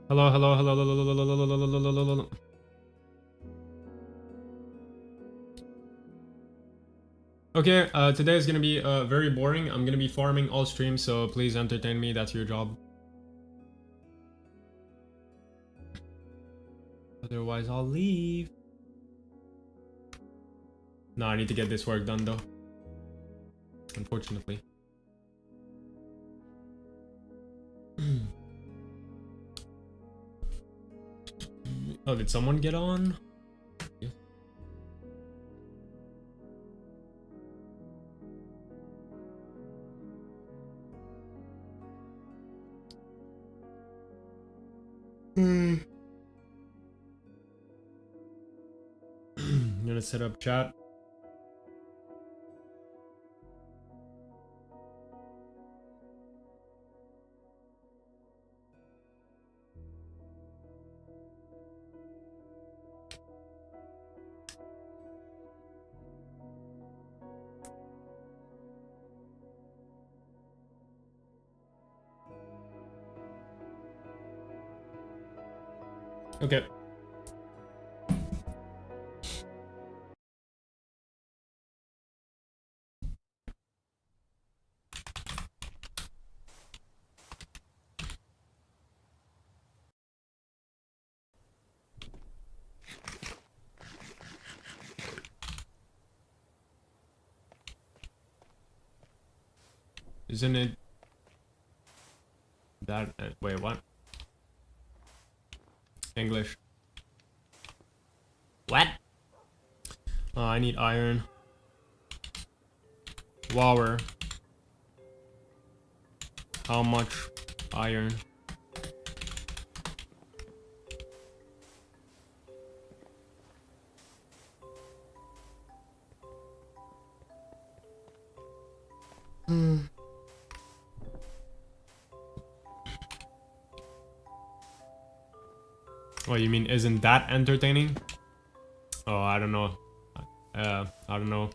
Hello, hello, hello, hello, hello, hello, hello, hello, hello, hello, hello. Okay, today is gonna be very boring. I'm gonna be farming all streams, so please entertain me. That's your job. Otherwise, I'll leave. No, I need to get this work done though. Unfortunately. Oh, did someone get on? Yeah. I'm gonna set up chat. Okay. Isn't it that? Wait, what? English. What? I need iron. Wower. How much iron? Oh, you mean isn't that entertaining? Oh, I don't know. I don't know.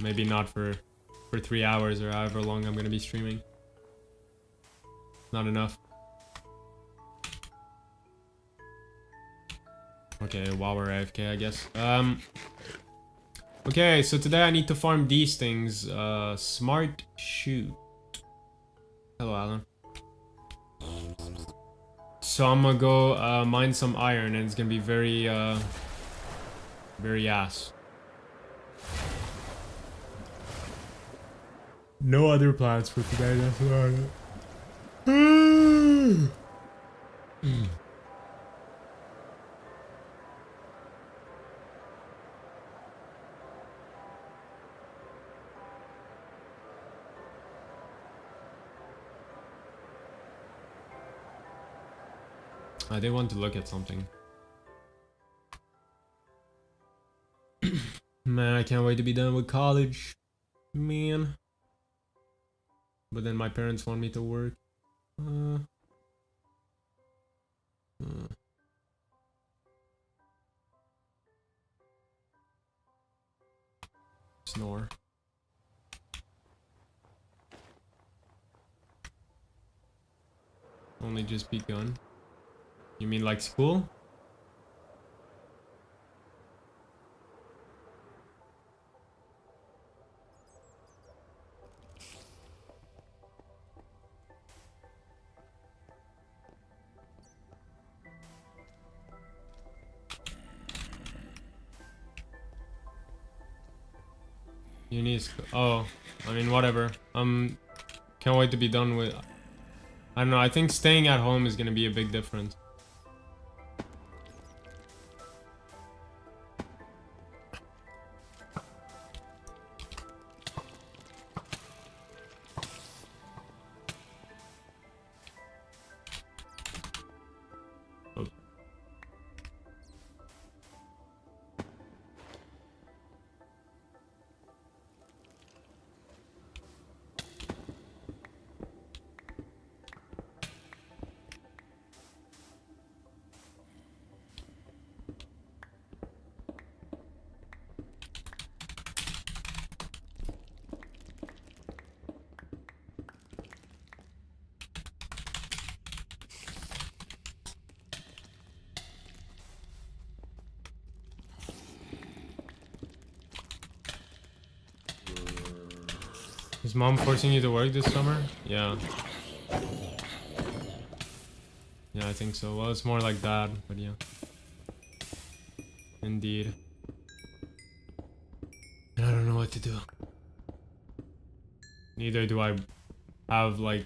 Maybe not for 3 hours or however long I'm gonna be streaming. Not enough. Okay, while we're AFK, I guess. Okay, so today I need to farm these things. Smart shoot. Hello, Alan. So I'm gonna go mine some iron, and it's gonna be very ass. No other plans for today. That's about it. I did want to look at something. Man, I can't wait to be done with college. Man. But then my parents want me to work. Snore. Only just begun. You mean like school? Oh, I mean, whatever. Can't wait to be done with. I don't know. I think staying at home is gonna be a big difference. Oh. Is mom forcing you to work this summer? Yeah. Yeah, I think so. Well, it's more like that, but yeah. Indeed. And I don't know what to do. Neither do I have, like,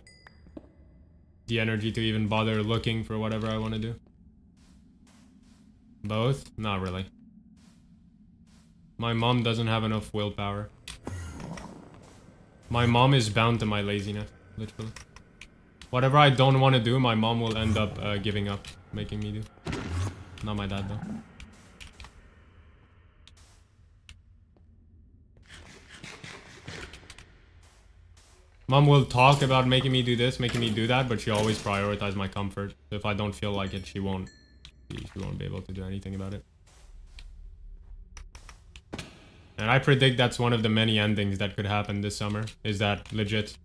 the energy to even bother looking for whatever I want to do. Both? Not really. My mom doesn't have enough willpower. My mom is bound to my laziness, literally. Whatever I don't want to do, my mom will end up giving up, making me do. Not my dad, though. Mom will talk about making me do this, making me do that, but she always prioritizes my comfort. So if I don't feel like it, she won't be able to do anything about it. And I predict that's one of the many endings that could happen this summer, is that legit.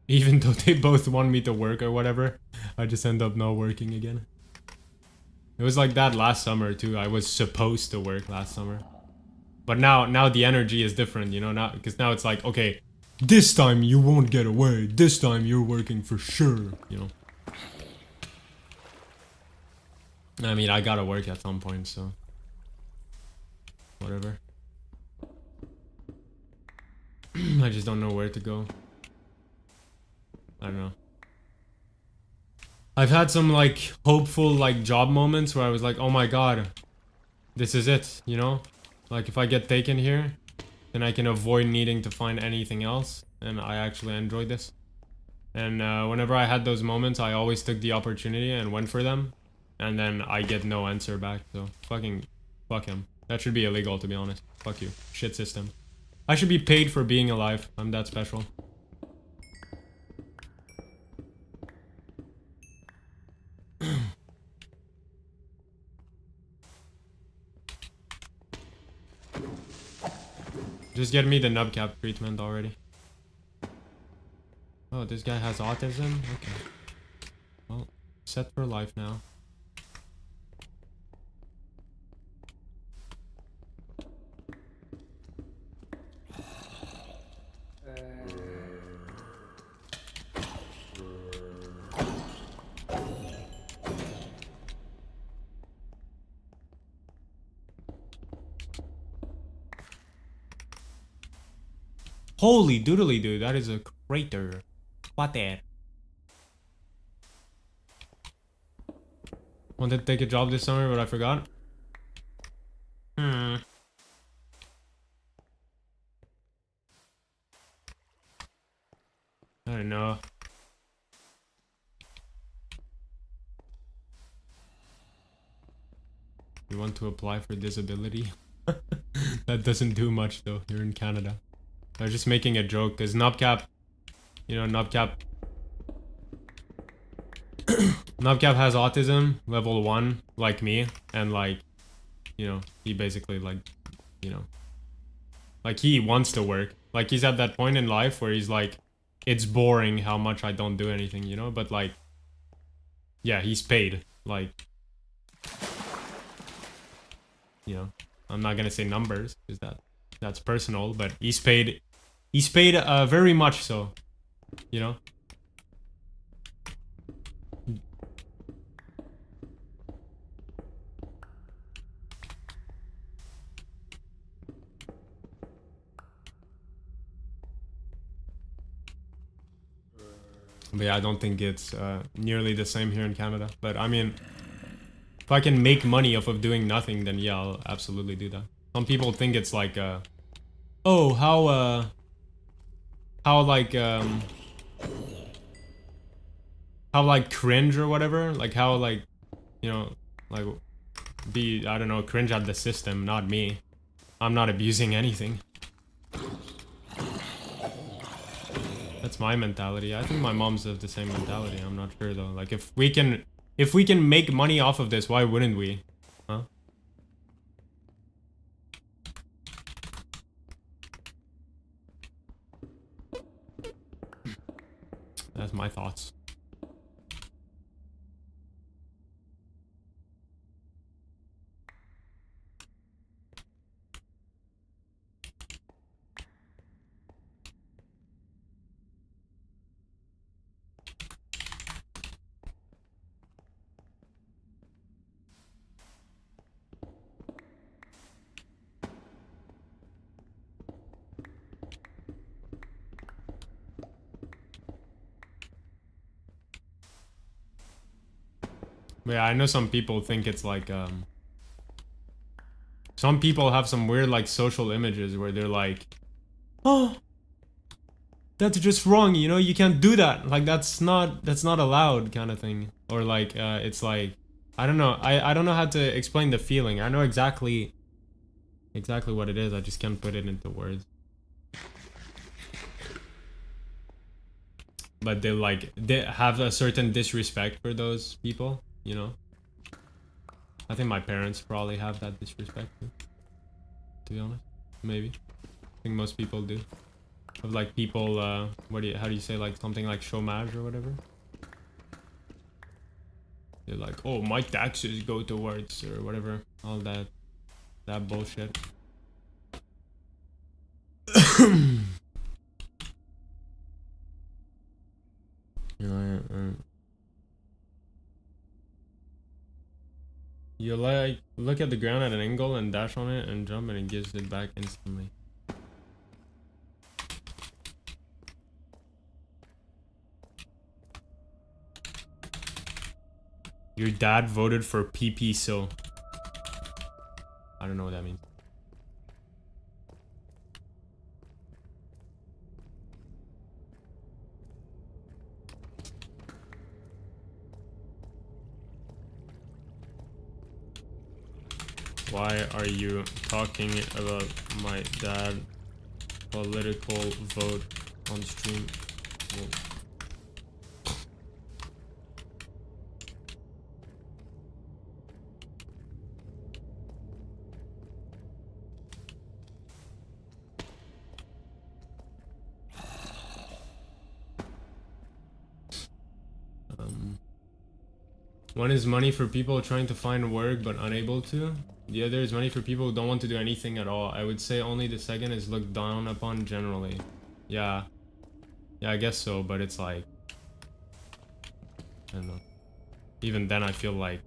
Even though they both want me to work or whatever, I just end up not working again. It was like that last summer too. I was supposed to work last summer. But now the energy is different, you know, now because now it's like, okay, this time you won't get away. This time you're working for sure, you know. I mean, I gotta work at some point, so whatever. I just don't know where to go. I don't know. I've had some like hopeful like job moments where I was like, oh my god, this is it, you know? Like if I get taken here, then I can avoid needing to find anything else, and I actually enjoyed this. And whenever I had those moments, I always took the opportunity and went for them, and then I get no answer back, so fuck him. That should be illegal, to be honest. Fuck you. Shit system. I should be paid for being alive. I'm that special. Just get me the nubcap treatment already. Oh, this guy has autism? Okay. Well, set for life now. Holy doodly dude, that is a crater. What the? Wanted to take a job this summer, but I forgot. I don't know. You want to apply for disability? That doesn't do much though, you're in Canada. I was just making a joke, because Nubcap, you know, Nubcap has autism, level 1, like me, and like, you know, he basically like, you know, like he wants to work. Like he's at that point in life where he's like, it's boring how much I don't do anything, you know, but like, yeah, he's paid, like, you know, I'm not gonna say numbers, because that's personal, but he's paid very much so, you know. But yeah, I don't think it's nearly the same here in Canada. But I mean, if I can make money off of doing nothing, then yeah, I'll absolutely do that. Some people think it's like, oh, how like cringe or whatever, like how like, you know, like I don't know, cringe at the system, not me. I'm not abusing anything. That's my mentality. I think my mom's have the same mentality. I'm not sure though. Like if we can make money off of this, why wouldn't we? Huh? That's my thoughts. But yeah, I know some people think it's like some people have some weird like social images where they're like, oh, that's just wrong, you know, you can't do that, like that's not allowed kind of thing. Or like it's like, I don't know, I don't know how to explain the feeling. I know exactly what it is, I just can't put it into words. But they have a certain disrespect for those people, you know. I think my parents probably have that disrespect too, to be honest. Maybe. I think most people do. Of like people, how do you say, like something like chômage or whatever? They're like, oh, my taxes go towards, or whatever. All that bullshit. You know, you like look at the ground at an angle and dash on it and jump and it gives it back instantly. Your dad voted for PP, so I don't know what that means. Why are you talking about my dad political vote on stream? Whoa. One is money for people trying to find work but unable to. The other is money for people who don't want to do anything at all. I would say only the second is looked down upon generally. Yeah. Yeah, I guess so, but it's like, I don't know. Even then I feel like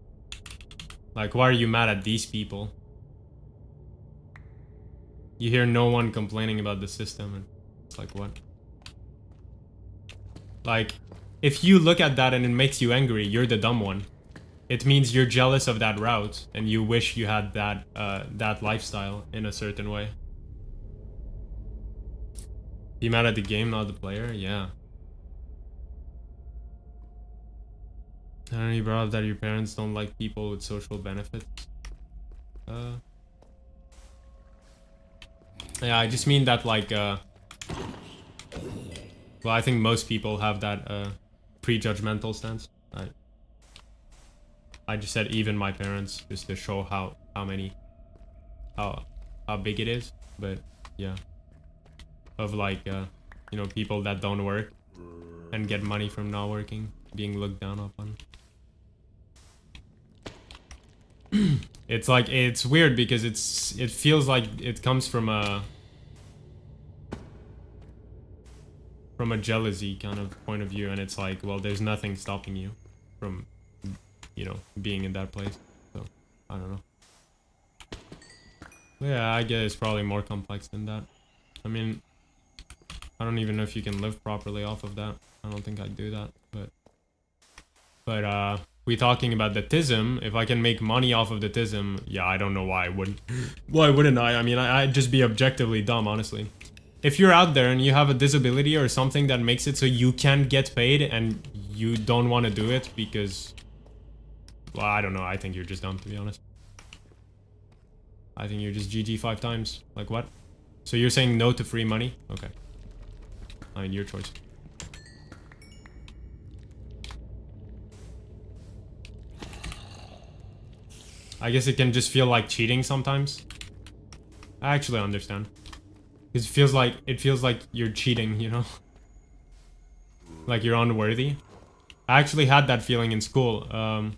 why are you mad at these people? You hear no one complaining about the system and it's like, what? Like, if you look at that and it makes you angry, you're the dumb one. It means you're jealous of that route and you wish you had that that lifestyle in a certain way. Be mad at the game, not the player? Yeah. I don't know, you brought up that your parents don't like people with social benefits. Yeah, I just mean that like well, I think most people have that prejudgmental stance. I just said even my parents, just to show how big it is. But yeah, of like you know, people that don't work and get money from not working being looked down upon. It's like, it's weird because it feels like it comes from a jealousy kind of point of view, and it's like, well, there's nothing stopping you from, you know, being in that place. So I don't know. But yeah, I guess it's probably more complex than that. I mean, I don't even know if you can live properly off of that. I don't think I'd do that, but we talking about the TISM. If I can make money off of the TISM, yeah, I don't know why I wouldn't. Why wouldn't I? I mean, I'd just be objectively dumb, honestly. If you're out there and you have a disability or something that makes it so you can't get paid and you don't want to do it because, well, I don't know. I think you're just dumb, to be honest. I think you're just GG 5 times. Like, what? So you're saying no to free money? Okay. I mean, your choice. I guess it can just feel like cheating sometimes. I actually understand. It feels like you're cheating, you know? Like you're unworthy. I actually had that feeling in school, now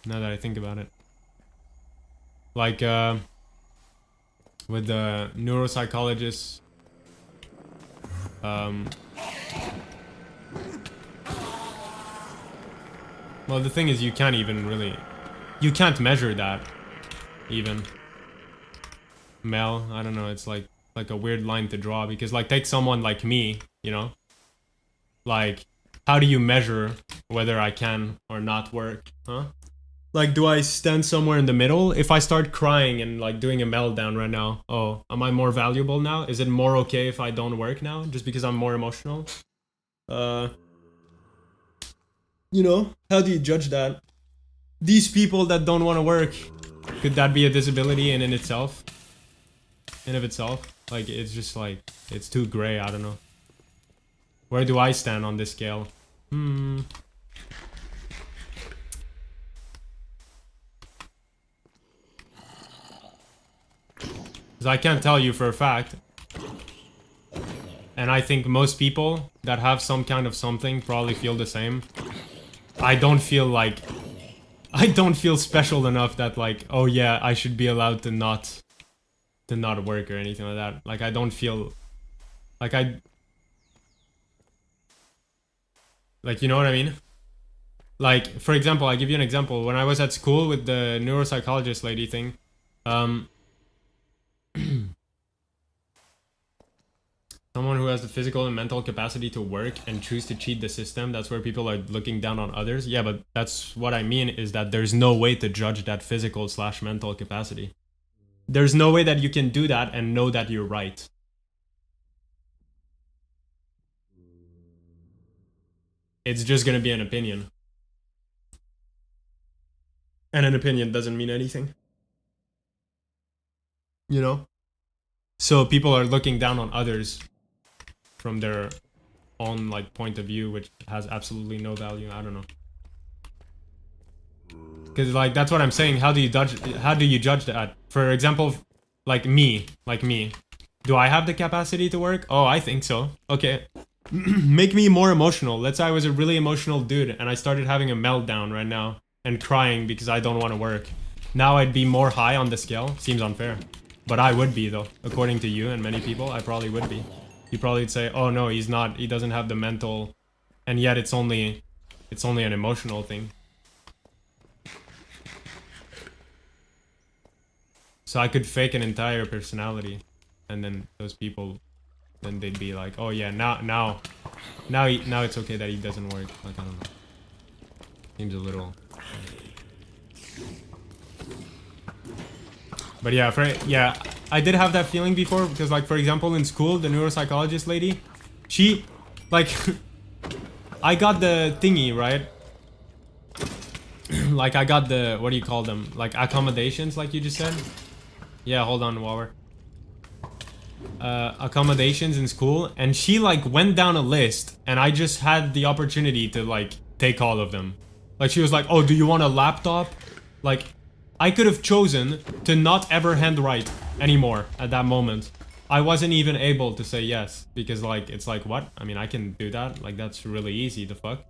that I think about it. Like, with the neuropsychologist, well, the thing is, you can't even really, you can't measure that, even. Mel, I don't know, it's like a weird line to draw, because like, take someone like me, you know? Like, how do you measure whether I can or not work, huh? Like, do I stand somewhere in the middle? If I start crying and like doing a meltdown right now, oh, am I more valuable now? Is it more okay if I don't work now just because I'm more emotional? Uh, you know, how do you judge that? These people that don't want to work, could that be a disability in itself? In of itself? Like, it's just like, it's too gray, I don't know. Where do I stand on this scale? Because I can't tell you for a fact. And I think most people that have some kind of something probably feel the same. I don't feel special enough that like, oh yeah, I should be allowed to not work or anything like that. Like, I don't feel like like, you know what I mean? Like, for example, I give you an example. When I was at school with the neuropsychologist lady thing, someone who has the physical and mental capacity to work and choose to cheat the system, that's where people are looking down on others. Yeah, but that's what I mean, is that there's no way to judge that physical/mental capacity. There's no way that you can do that and know that you're right. It's just gonna be an opinion. And an opinion doesn't mean anything. You know? So people are looking down on others from their own like point of view, which has absolutely no value. I don't know. Because like, that's what I'm saying. How do you judge that? For example, like me. Do I have the capacity to work? Oh, I think so. Okay. Make me more emotional. Let's say I was a really emotional dude and I started having a meltdown right now and crying because I don't want to work. Now I'd be more high on the scale. Seems unfair. But I would be, though. According to you and many people, I probably would be. You probably would say, oh no, he's not, he doesn't have the mental, and yet it's only an emotional thing. So I could fake an entire personality, and then those people, then they'd be like, oh yeah, now it's okay that he doesn't work. Like, I don't know. Seems a little. But yeah, I did have that feeling before, because like, for example, in school, the neuropsychologist lady, she, like, I got the thingy, right? Like, I got the, what do you call them? Like, accommodations, like you just said? Yeah, hold on, Waller. Accommodations in school, and she, like, went down a list, and I just had the opportunity to, like, take all of them. Like, she was like, oh, do you want a laptop? Like, I could have chosen to not ever handwrite anymore at that moment. I wasn't even able to say yes, because like, it's like, what? I mean, I can do that. Like, that's really easy, the fuck.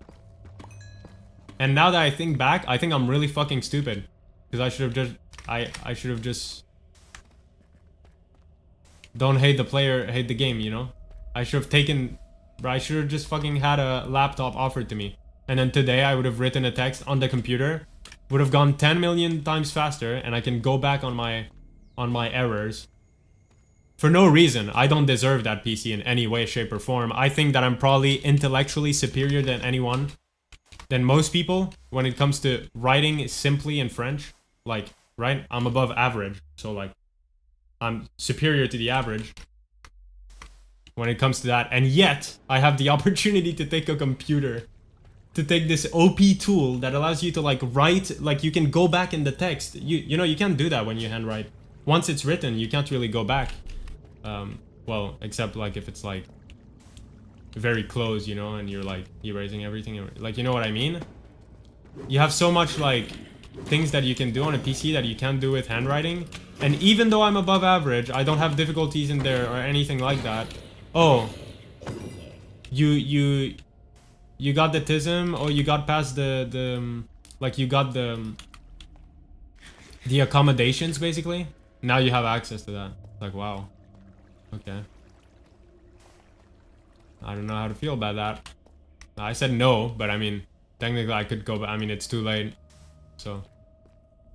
And now that I think back, I think I'm really fucking stupid. Because I should have just, I should have just, don't hate the player, hate the game, you know? I should have just fucking had a laptop offered to me. And then today I would have written a text on the computer, would have gone 10 million times faster, and I can go back on my errors. For no reason. I don't deserve that PC in any way, shape, or form. I think that I'm probably intellectually superior than anyone, than most people, when it comes to writing simply in French. Like, right? I'm above average. So, like, I'm superior to the average when it comes to that. And yet, I have the opportunity to take a computer, to take this OP tool that allows you to like write, like you can go back in the text. You know, you can't do that when you handwrite. Once it's written, you can't really go back. Well, except like if it's like very close, you know, and you're like erasing everything. Like, you know what I mean? You have so much like things that you can do on a PC that you can't do with handwriting. And even though I'm above average, I don't have difficulties in there or anything like that. Oh, you got the TISM, or you got past the like, you got the accommodations, basically. Now you have access to that. Like, wow. Okay. I don't know how to feel about that. I said no, but I mean, technically I could go, but I mean, it's too late. So,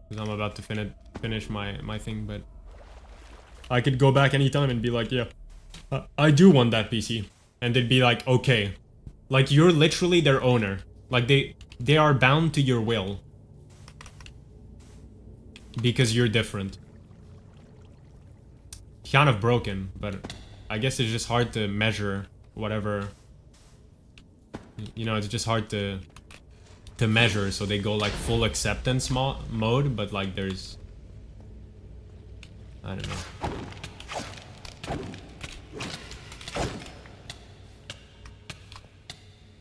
because I'm about to finish my thing, but I could go back anytime and be like, yeah, I do want that PC. And they'd be like, okay. Like, you're literally their owner. Like, they are bound to your will. because you're different. Kind of broken, but I guess it's just hard to measure whatever. You know, it's just hard to measure, so they go like full acceptance mode, but like there's, I don't know.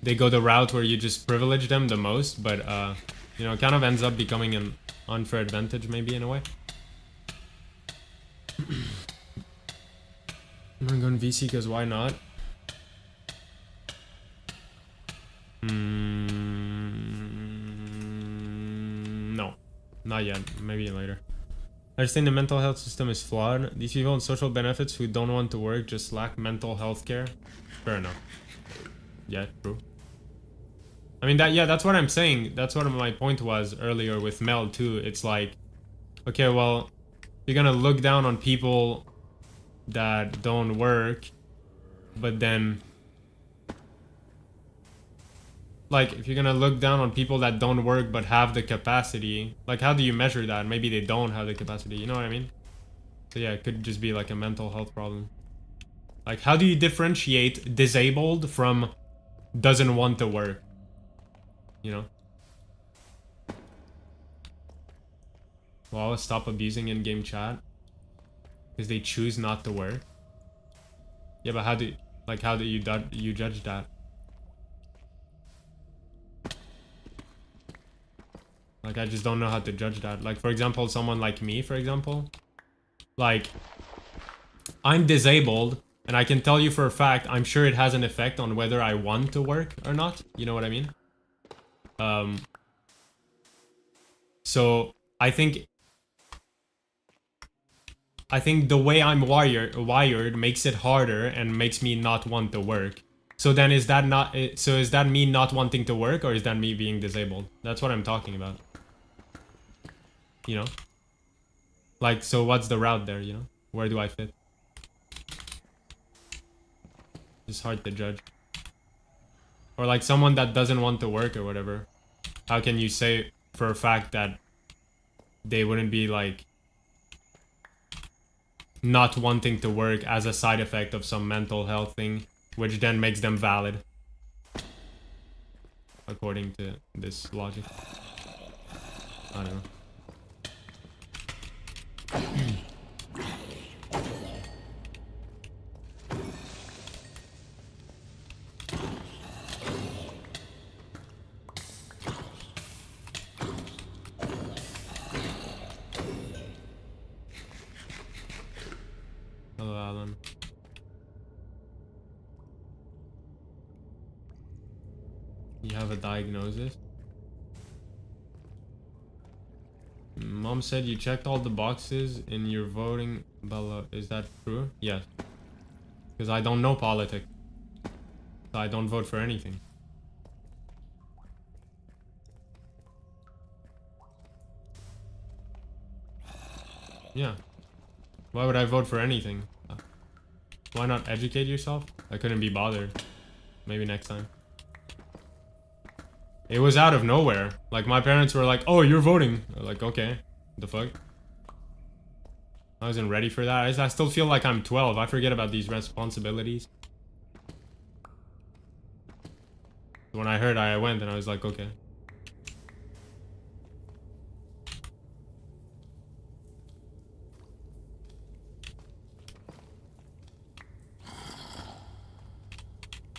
They go the route where you just privilege them the most, but you know, it kind of ends up becoming an unfair advantage maybe in a way. I'm gonna go in VC because why not? No, not yet. Maybe later. I just think the mental health system is flawed. These people on social benefits who don't want to work just lack mental health care. Fair enough. Yeah, true. I mean, that's what I'm saying. That's what my point was earlier with Mel too. It's like, okay, well, you're gonna look down on people that don't work, but then, like, if you're gonna look down on people that don't work but have the capacity, like, how do you measure that? Maybe they don't have the capacity, you know what I mean? So yeah, it could just be like a mental health problem. Like, how do you differentiate disabled from doesn't want to work? You know? Well, stop abusing in-game chat because they choose not to work. Yeah, but how do you judge that? Like, I just don't know how to judge that. Like, for example, someone like me, for example, like, I'm disabled, and I can tell you for a fact, I'm sure it has an effect on whether I want to work or not. You know what I mean? So I think the way I'm wired makes it harder and makes me not want to work. So then is that me not wanting to work, or is that me being disabled? That's what I'm talking about. You know? Like, so what's the route there, you know? Where do I fit? It's hard to judge. Or like someone that doesn't want to work or whatever. How can you say for a fact that they wouldn't be like not wanting to work as a side effect of some mental health thing, which then makes them valid according to this logic? I don't know. Hello, Alan. You have a diagnosis? Mom said you checked all the boxes in your voting ballot. Is that true? Yes. Because I don't know politics. So I don't vote for anything. Yeah. Why would I vote for anything? Why not educate yourself? I couldn't be bothered. Maybe next time. It was out of nowhere. Like, my parents were like, oh, you're voting. I was like, okay. The fuck? I wasn't ready for that. I still feel like I'm 12. I forget about these responsibilities. When I heard, I went and I was like, okay.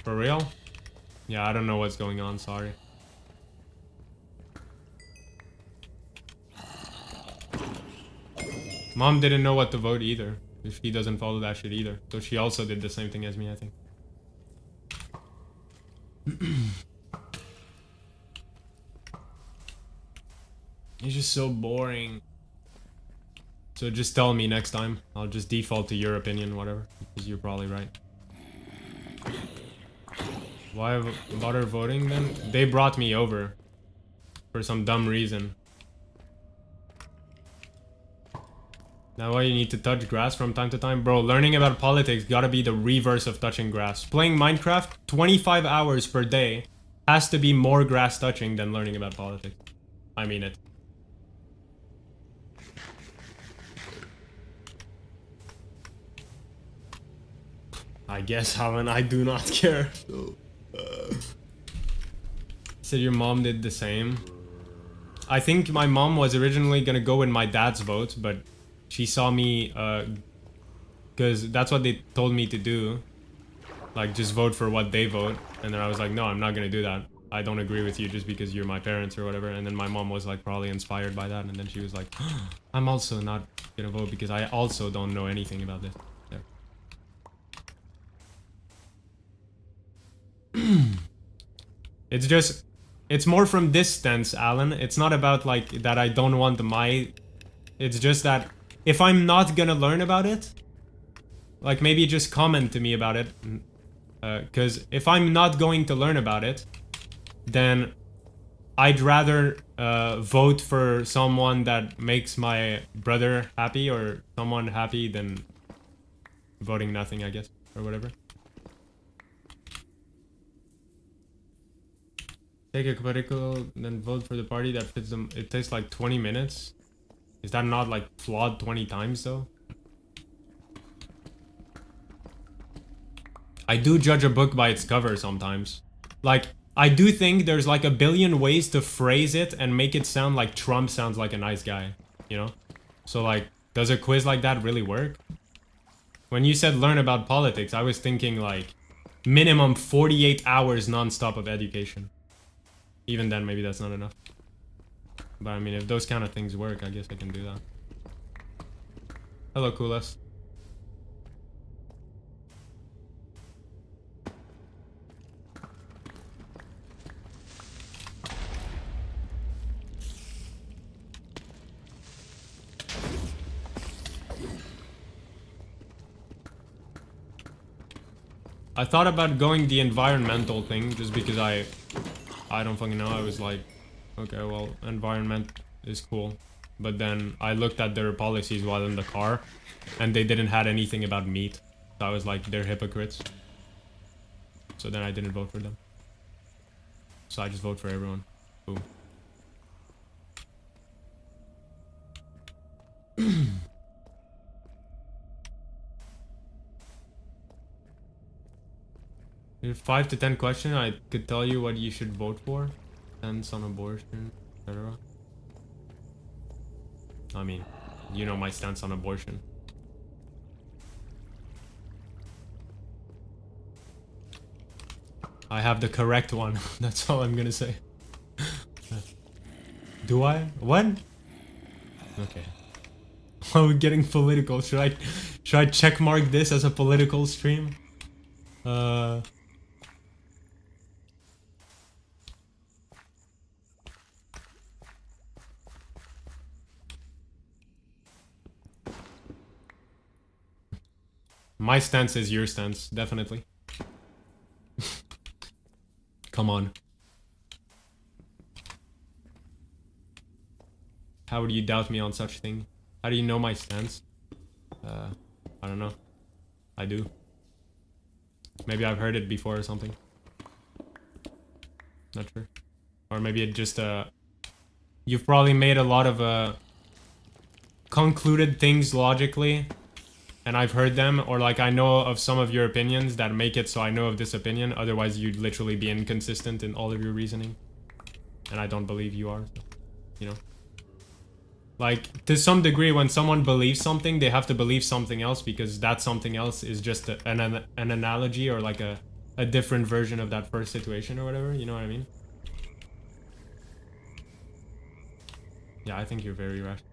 For real? Yeah, I don't know what's going on, sorry. Mom didn't know what to vote either. She doesn't follow that shit either. So she also did the same thing as me, I think. It's just so boring. So just tell me next time. I'll just default to your opinion, whatever. Because you're probably right. Why bother voting then? They brought me over. For some dumb reason. Now why you need to touch grass from time to time? Bro, learning about politics gotta be the reverse of touching grass. Playing Minecraft 25 hours per day has to be more grass touching than learning about politics. I mean it. I guess, Alan, I do not care. Said your mom did the same. I think my mom was originally gonna go with my dad's vote, but she saw me, because that's what they told me to do. Like, just vote for what they vote. And then I was like, no, I'm not gonna do that. I don't agree with you just because you're my parents or whatever. And then my mom was like probably inspired by that. And then she was like, I'm also not gonna vote because I also don't know anything about this. There. It's just, it's more from this stance, Alan. It's not about like that I don't want it's just that if I'm not gonna learn about it, like maybe just comment to me about it. Because if I'm not going to learn about it, then I'd rather vote for someone that makes my brother happy or someone happy than voting nothing, I guess, or whatever. Take a political, then vote for the party that fits them. It takes like 20 minutes. Is that not like flawed 20 times though? I do judge a book by its cover sometimes. Like, I do think there's like a billion ways to phrase it and make it sound like Trump sounds like a nice guy, you know? So like, does a quiz like that really work? When you said learn about politics, I was thinking like minimum 48 hours non-stop of education. Even then, maybe that's not enough. But I mean, if those kind of things work, I guess I can do that. Hello, Kulas. I thought about going the environmental thing just because I don't fucking know. I was like, okay, well, environment is cool. But then I looked at their policies while in the car and they didn't have anything about meat. So I was like, they're hypocrites. So then I didn't vote for them. So I just vote for everyone. Boom. If 5 to 10 question, I could tell you what you should vote for. Stance on abortion, etc. I mean, you know my stance on abortion. I have the correct one. That's all I'm gonna say. Do I? What? Okay. Are we getting political? Should I checkmark this as a political stream? My stance is your stance, definitely. Come on. How would you doubt me on such thing? How do you know my stance? I don't know. I do. Maybe I've heard it before or something. Not sure. Or maybe it just, you've probably made a lot of, concluded things logically. And I've heard them, or like I know of some of your opinions that make it so I know of this opinion. Otherwise, you'd literally be inconsistent in all of your reasoning. And I don't believe you are, so, you know. Like, to some degree, when someone believes something, they have to believe something else because that something else is just an analogy or like a different version of that first situation or whatever. You know what I mean? Yeah, I think you're very rational.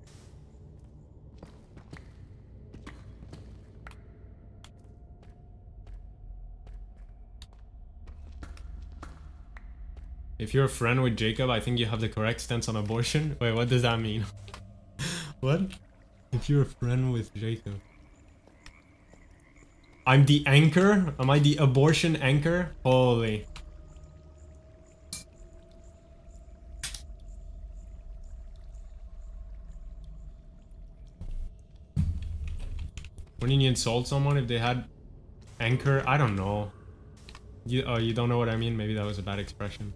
If you're a friend with Jacob, I think you have the correct stance on abortion. Wait, what does that mean? What? If you're a friend with Jacob. I'm the anchor? Am I the abortion anchor? Holy. Wouldn't you insult someone if they had anchor? I don't know. You don't know what I mean? Maybe that was a bad expression.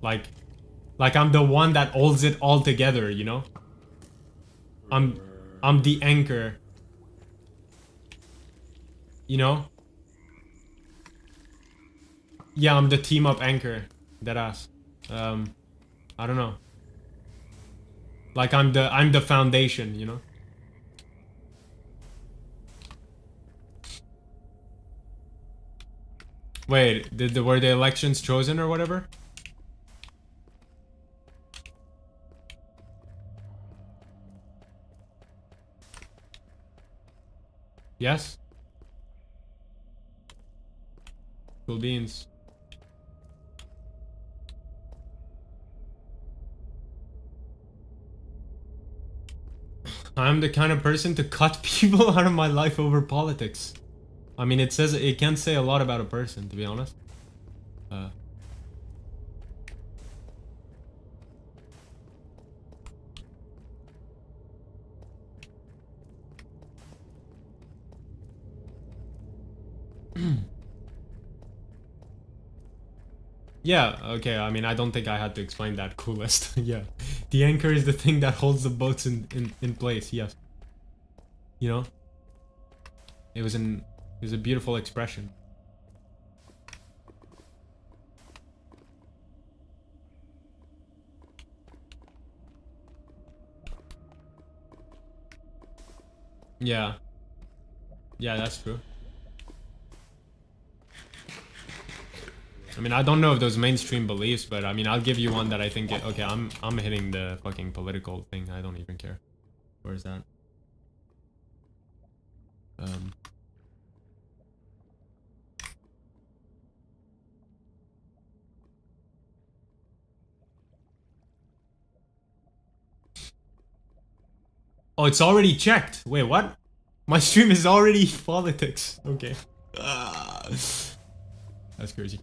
Like I'm the one that holds it all together, you know? I'm the anchor. You know? Yeah, I'm the team up anchor. Deadass. I don't know. Like I'm the foundation, you know? Wait, were the elections chosen or whatever? Yes? Cool beans. I'm the kind of person to cut people out of my life over politics. I mean, it can say a lot about a person, to be honest. Yeah, okay, I mean, I don't think I had to explain that. Coolest. Yeah. The anchor is the thing that holds the boats in place, yes. You know? It was a beautiful expression. Yeah. Yeah, that's true. I mean, I don't know if those mainstream beliefs, but I mean, I'll give you one that I think. Okay, I'm hitting the fucking political thing. I don't even care. Where is that? Oh, it's already checked. Wait, what? My stream is already politics. Okay. That's crazy.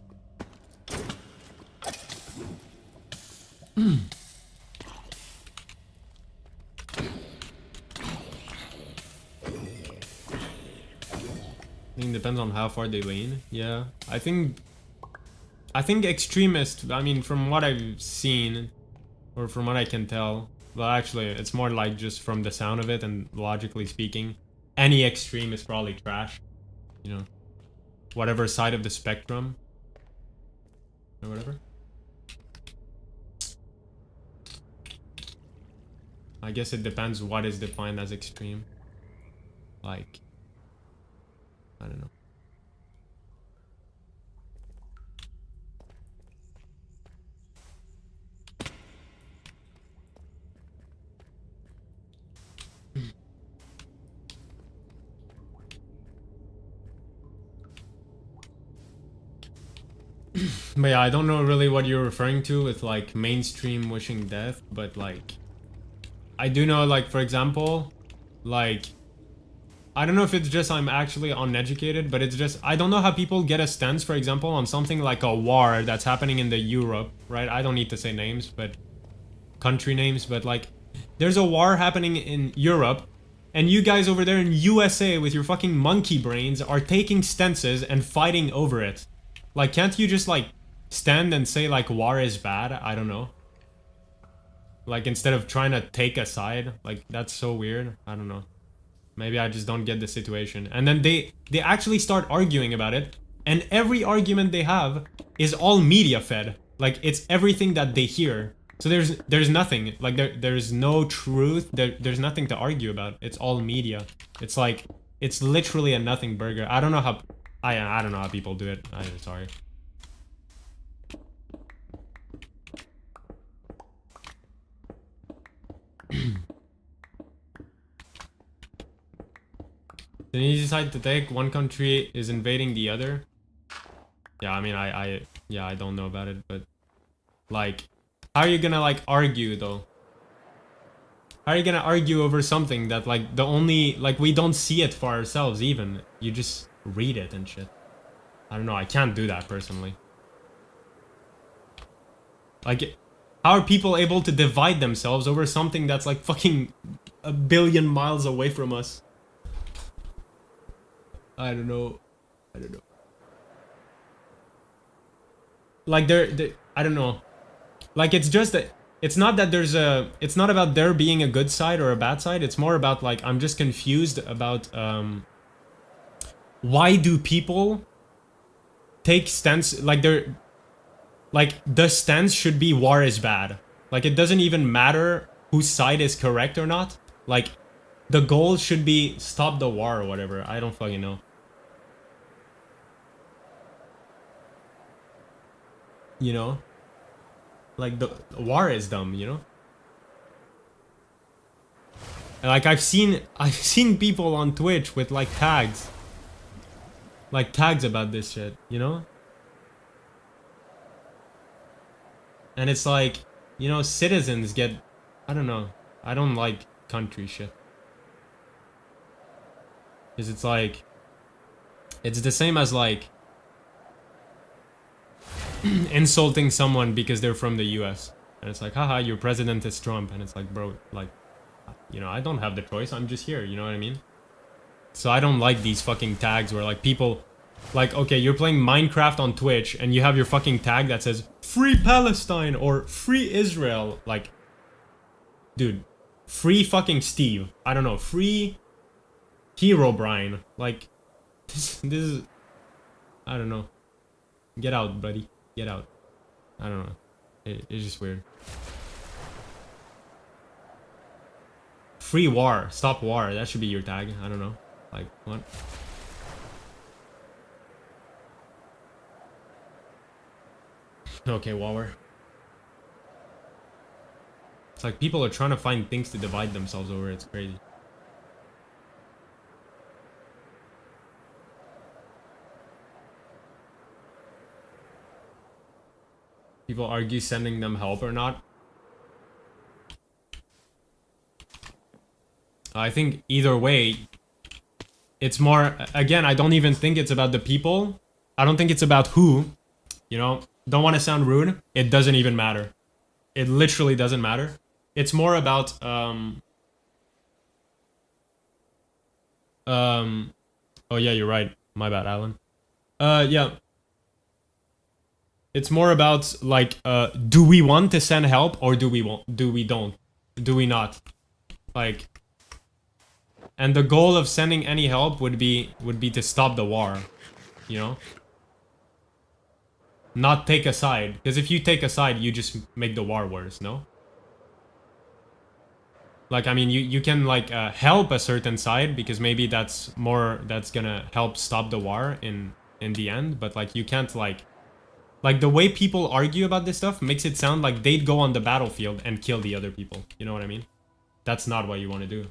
I think it depends on how far they lean. Yeah, I think extremists. I mean, from what I've seen, or from what I can tell, well, actually, it's more like just from the sound of it and logically speaking, any extreme is probably trash. You know, whatever side of the spectrum, or whatever. I guess it depends what is defined as extreme. Like, I don't know. But yeah, I don't know really what you're referring to with like mainstream wishing death, but like I do know, like, for example, like I don't know if it's just I'm actually uneducated, but it's just I don't know how people get a stance, for example, on something like a war that's happening in the Europe, right? I don't need to say names, but country names, but like there's a war happening in Europe, and you guys over there in USA with your fucking monkey brains are taking stances and fighting over it. Like, can't you just like stand and say like war is bad? I don't know. Like, instead of trying to take a side, like that's so weird. I don't know. Maybe I just don't get the situation. And then they actually start arguing about it, and every argument they have is all media fed. Like, it's everything that they hear. So there's nothing. Like, there's no truth. There's nothing to argue about. It's all media. It's like it's literally a nothing burger. I don't know how I don't know how people do it. I'm sorry. Then you decide to take one country is invading the other. Yeah, I mean, yeah, I don't know about it, but like, how are you gonna like argue though? How are you gonna argue over something that like the only like we don't see it for ourselves even? You just read it and shit. I don't know. I can't do that personally. Like, how are people able to divide themselves over something that's like fucking a billion miles away from us? I don't know. I don't know. Like I don't know. Like, it's just that it's not that it's not about there being a good side or a bad side. It's more about like I'm just confused about why do people take stance, like they're, like the stance should be war is bad. Like it doesn't even matter whose side is correct or not. Like the goal should be stop the war or whatever. I don't fucking know. You know? Like the war is dumb, you know? Like I've seen people on Twitch with like tags. Like tags about this shit, you know? And it's like, you know, citizens get, I don't know. I don't like country shit. Cuz it's like it's the same as like insulting someone because they're from the US. And it's like, haha, your president is Trump. And it's like, bro, like, you know, I don't have the choice. I'm just here. You know what I mean? So I don't like these fucking tags where like people, like, okay, you're playing Minecraft on Twitch and you have your fucking tag that says Free Palestine or Free Israel. Like, dude, free fucking Steve. I don't know, free Hero Brian. Like, this is, I don't know. Get out, buddy. Get out. I don't know. It's just weird. Free war. Stop war. That should be your tag. I don't know. Like, what? Okay, war. It's like people are trying to find things to divide themselves over. It's crazy. People argue sending them help or not. I think either way, it's more, again, I don't even think it's about the people. I don't think it's about who, you know, don't want to sound rude. It doesn't even matter. It literally doesn't matter. It's more about, oh yeah, you're right. My bad, Alan. Yeah. It's more about, like, do we want to send help or do we don't? Do we not? Like, and the goal of sending any help would be to stop the war, you know? Not take a side, because if you take a side, you just make the war worse, no? Like, I mean, you can, like, help a certain side, because maybe that's gonna help stop the war in the end, but, like, you can't, like, the way people argue about this stuff makes it sound like they'd go on the battlefield and kill the other people, you know what I mean? That's not what you want to do.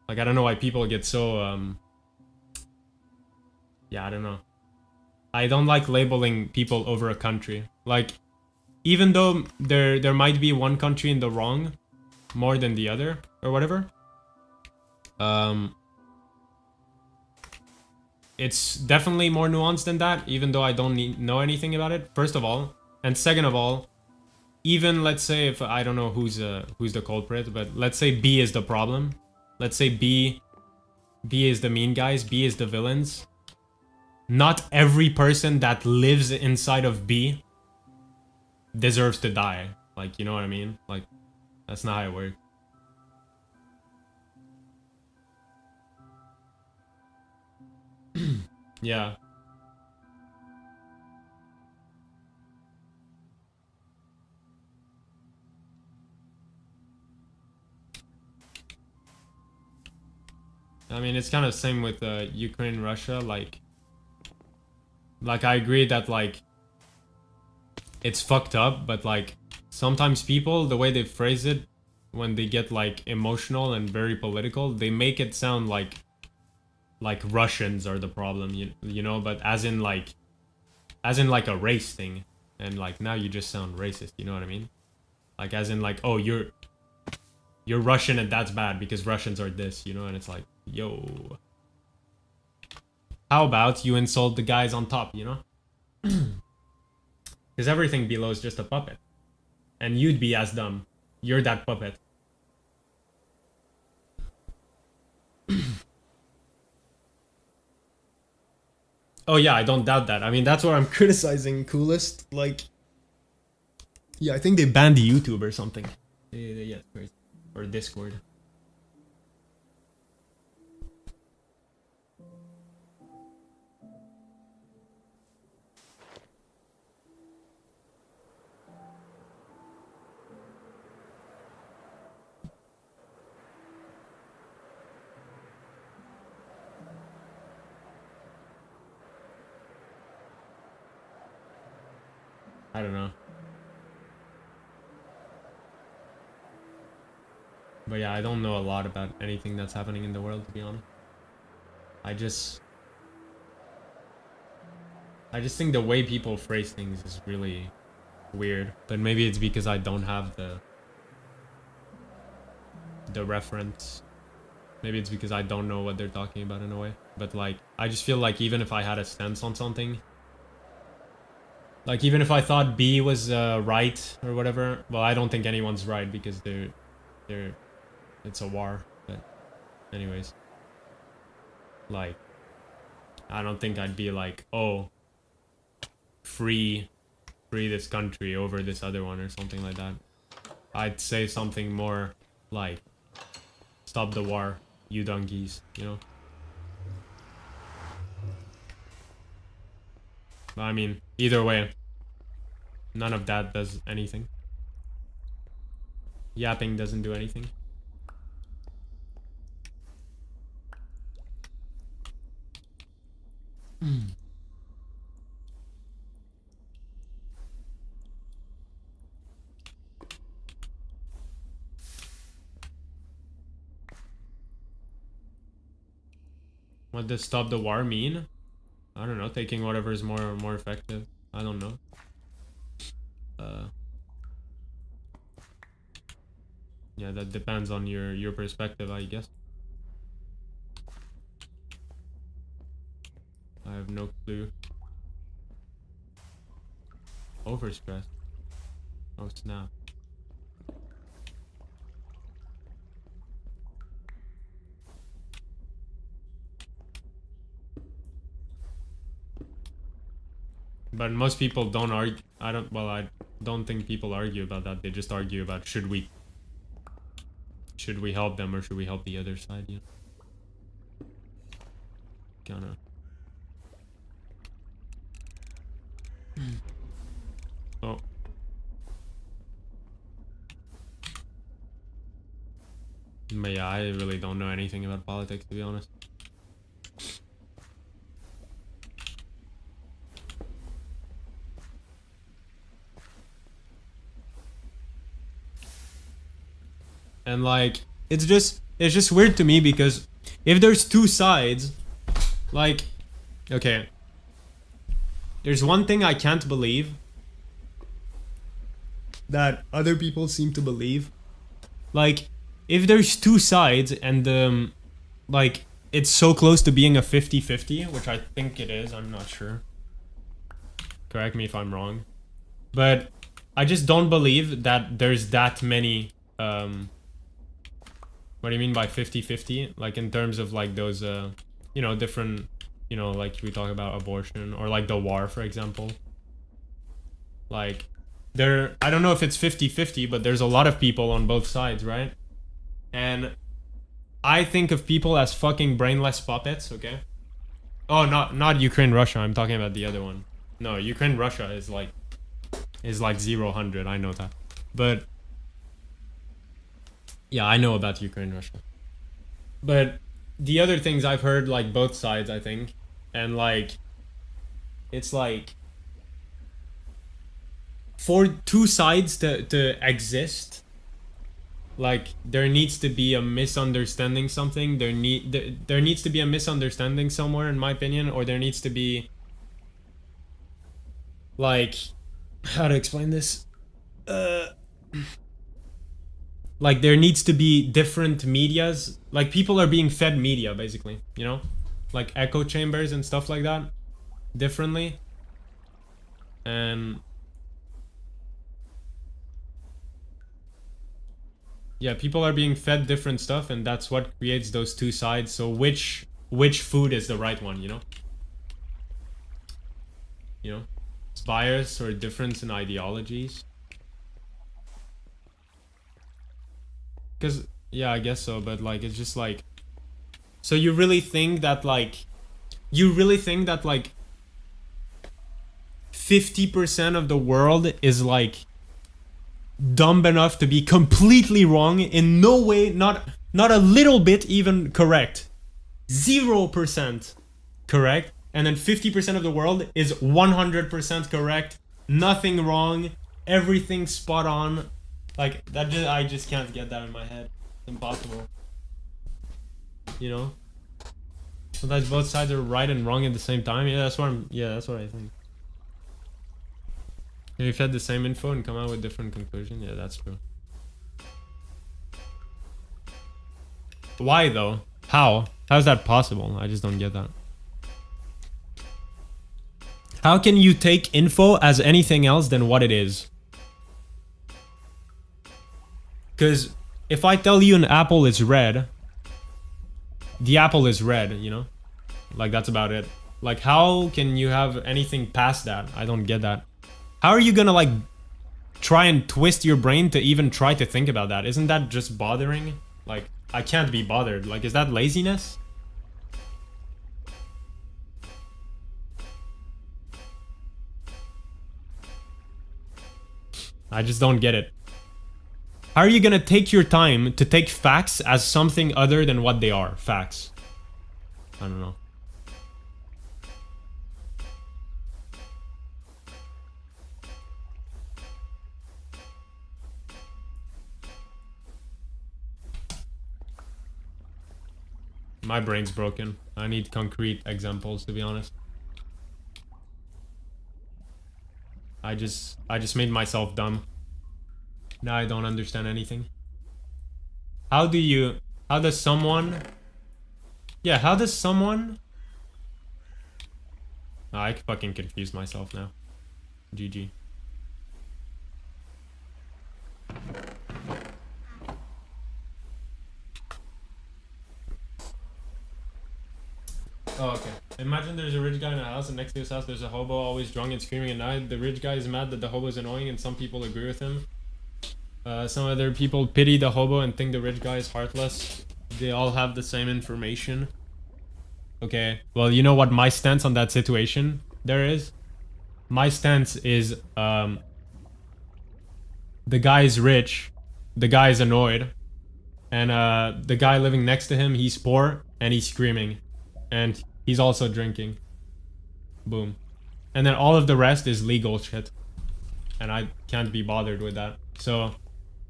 Like, I don't know why people get so, yeah, I don't know. I don't like labeling people over a country. Like, even though there might be one country in the wrong more than the other, or whatever, it's definitely more nuanced than that, even though I don't know anything about it, first of all. And second of all, even let's say if, I don't know who's the culprit, but let's say B is the problem. Let's say B is the mean guys, B is the villains. Not every person that lives inside of B deserves to die. Like, you know what I mean? Like, that's not how it works. Yeah. I mean, it's kind of same with Ukraine, Russia. Like I agree that, like, it's fucked up, but, like, sometimes people, the way they phrase it, when they get, like, emotional and very political, they make it sound like Russians are the problem, you know, but as in like a race thing, and, like, now you just sound racist, you know what I mean? Like, as in, like, oh, you're Russian and that's bad because Russians are this, you know, and it's like, yo, how about you insult the guys on top, you know? Because everything below is just a puppet. And you'd be as dumb. You're that puppet. Oh yeah, I don't doubt that. I mean, that's what I'm criticizing Coolest. Like, yeah, I think they banned the YouTube or something. Yeah, crazy. Or Discord. I don't know. But yeah, I don't know a lot about anything that's happening in the world, to be honest. I just think the way people phrase things is really weird. But maybe it's because I don't have the reference. Maybe it's because I don't know what they're talking about in a way. But like, I just feel like even if I had a stance on something, like even if I thought B was right or whatever, well, I don't think anyone's right because it's a war. But anyways, like, I don't think I'd be like, oh, free this country over this other one or something like that. I'd say something more like, stop the war, you donkeys, you know? But I mean, either way, none of that does anything. Yapping doesn't do anything. What does stop the war mean? I don't know, taking whatever is more effective. I don't know. Yeah, that depends on your perspective, I guess. I have no clue. Overstress. Oh snap. But most people don't argue. I don't think people argue about that. They just argue about should we help them or should we help the other side, you know? Kinda. Oh. But yeah, I really don't know anything about politics, to be honest. And like, it's just weird to me because if there's two sides, like, okay, there's one thing I can't believe that other people seem to believe. Like, if there's two sides and like, it's so close to being a 50-50, which I think it is, I'm not sure. Correct me if I'm wrong. But I just don't believe that there's that many what do you mean by 50-50? Like in terms of like those you know, different, you know, like we talk about abortion or like the war, for example. Like I don't know if it's 50-50, but there's a lot of people on both sides, right? And I think of people as fucking brainless puppets, okay? Oh, not Ukraine, Russia. I'm talking about the other one. No, Ukraine, Russia is like 0-100. I know that. But yeah, I know about Ukraine, Russia. But the other things I've heard, like both sides, I think, and like it's like for two sides to exist, like there needs to be a misunderstanding something. There needs to be a misunderstanding somewhere, in my opinion, or there needs to be like, how to explain this? Like there needs to be different medias. Like people are being fed media, basically, you know, like echo chambers and stuff like that, differently. And yeah, people are being fed different stuff, and that's what creates those two sides. So which food is the right one, you know? You know, it's bias or difference in ideologies. Because yeah, I guess so, but like it's just like, so you really think that like 50% of the world is like dumb enough to be completely wrong, in no way, not a little bit even correct, 0% correct, and then 50% of the world is 100% correct, nothing wrong, everything spot on. Like that I just can't get that in my head. Impossible. You know? Sometimes both sides are right and wrong at the same time. Yeah, that's what I think. If you had the same info and come out with different conclusion, yeah, that's true. Why though? How? How is that possible? I just don't get that. How can you take info as anything else than what it is? Because if I tell you an apple is red, the apple is red, you know? Like, that's about it. Like, how can you have anything past that? I don't get that. How are you gonna, like, try and twist your brain to even try to think about that? Isn't that just bothering? Like, I can't be bothered. Like, is that laziness? I just don't get it. How are you gonna take your time to take facts as something other than what they are? Facts. I don't know. My brain's broken. I need concrete examples, to be honest. I just made myself dumb. Now I don't understand anything. How does someone... Yeah, how does someone... Oh, I fucking confused myself now. GG. Oh, okay. Imagine there's a rich guy in a house, and next to his house there's a hobo always drunk and screaming at night. The rich guy is mad that the hobo is annoying, and some people agree with him. Some other people pity the hobo and think the rich guy is heartless. They all have the same information. Okay, well, you know what my stance on that situation there is? My stance is, the guy is rich, the guy is annoyed, and the guy living next to him, he's poor, and he's screaming. And he's also drinking. Boom. And then all of the rest is legal shit. And I can't be bothered with that. So,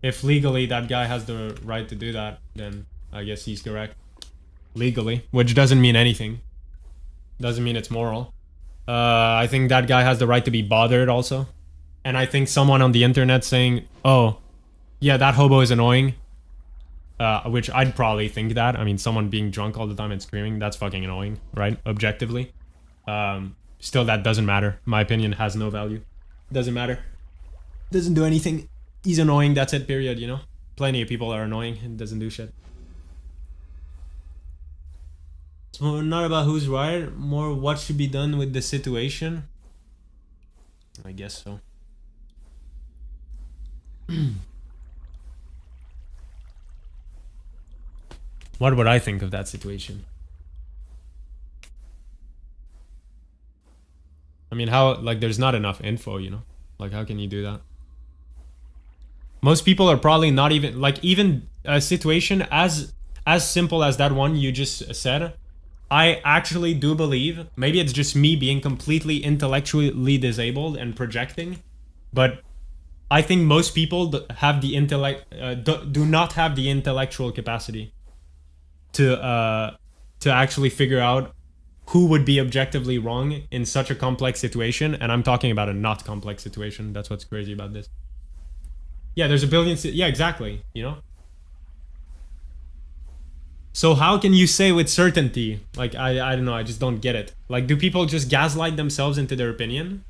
if legally that guy has the right to do that, then I guess he's correct. Legally. Which doesn't mean anything. Doesn't mean it's moral. I think that guy has the right to be bothered also. And I think someone on the internet saying, oh, yeah, that hobo is annoying. Which I'd probably think that. I mean, someone being drunk all the time and screaming, that's fucking annoying, right? Objectively. Still, that doesn't matter. My opinion has no value. Doesn't matter. Doesn't do anything. He's annoying, that's it, period, you know? Plenty of people are annoying and doesn't do shit. So not about who's right, more what should be done with the situation. I guess so. What would I think of that situation? I mean, how, like, there's not enough info, you know? Like, how can you do that? Most people are probably not even, like, even a situation as simple as that one you just said. I actually do believe, maybe it's just me being completely intellectually disabled and projecting, but I think most people have the do not have the intellectual capacity to actually figure out who would be objectively wrong in such a complex situation. And I'm talking about a not complex situation. That's what's crazy about this. Yeah, there's a billion... Yeah, exactly, you know? So how can you say with certainty? Like, I don't know, I just don't get it. Like, do people just gaslight themselves into their opinion?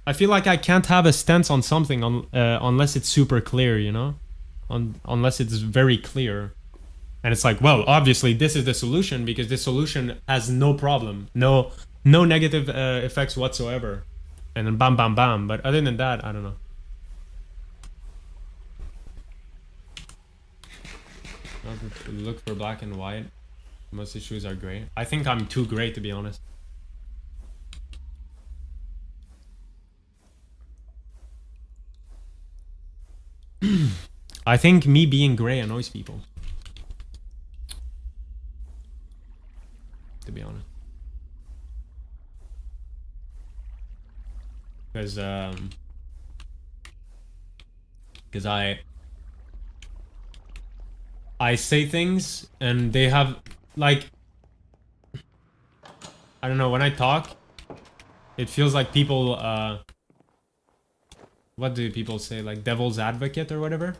I feel like I can't have a stance on something unless it's super clear, you know? Unless it's very clear. And it's like, well, obviously this is the solution because this solution has no problem. No negative effects whatsoever. And then bam, bam, bam. But other than that, I don't know. Look for black and white. Most issues are gray. I think I'm too gray, to be honest. I think me being gray annoys people. To be honest. because I say things and they have like, I don't know, when I talk it feels like people what do people say, like devil's advocate or whatever.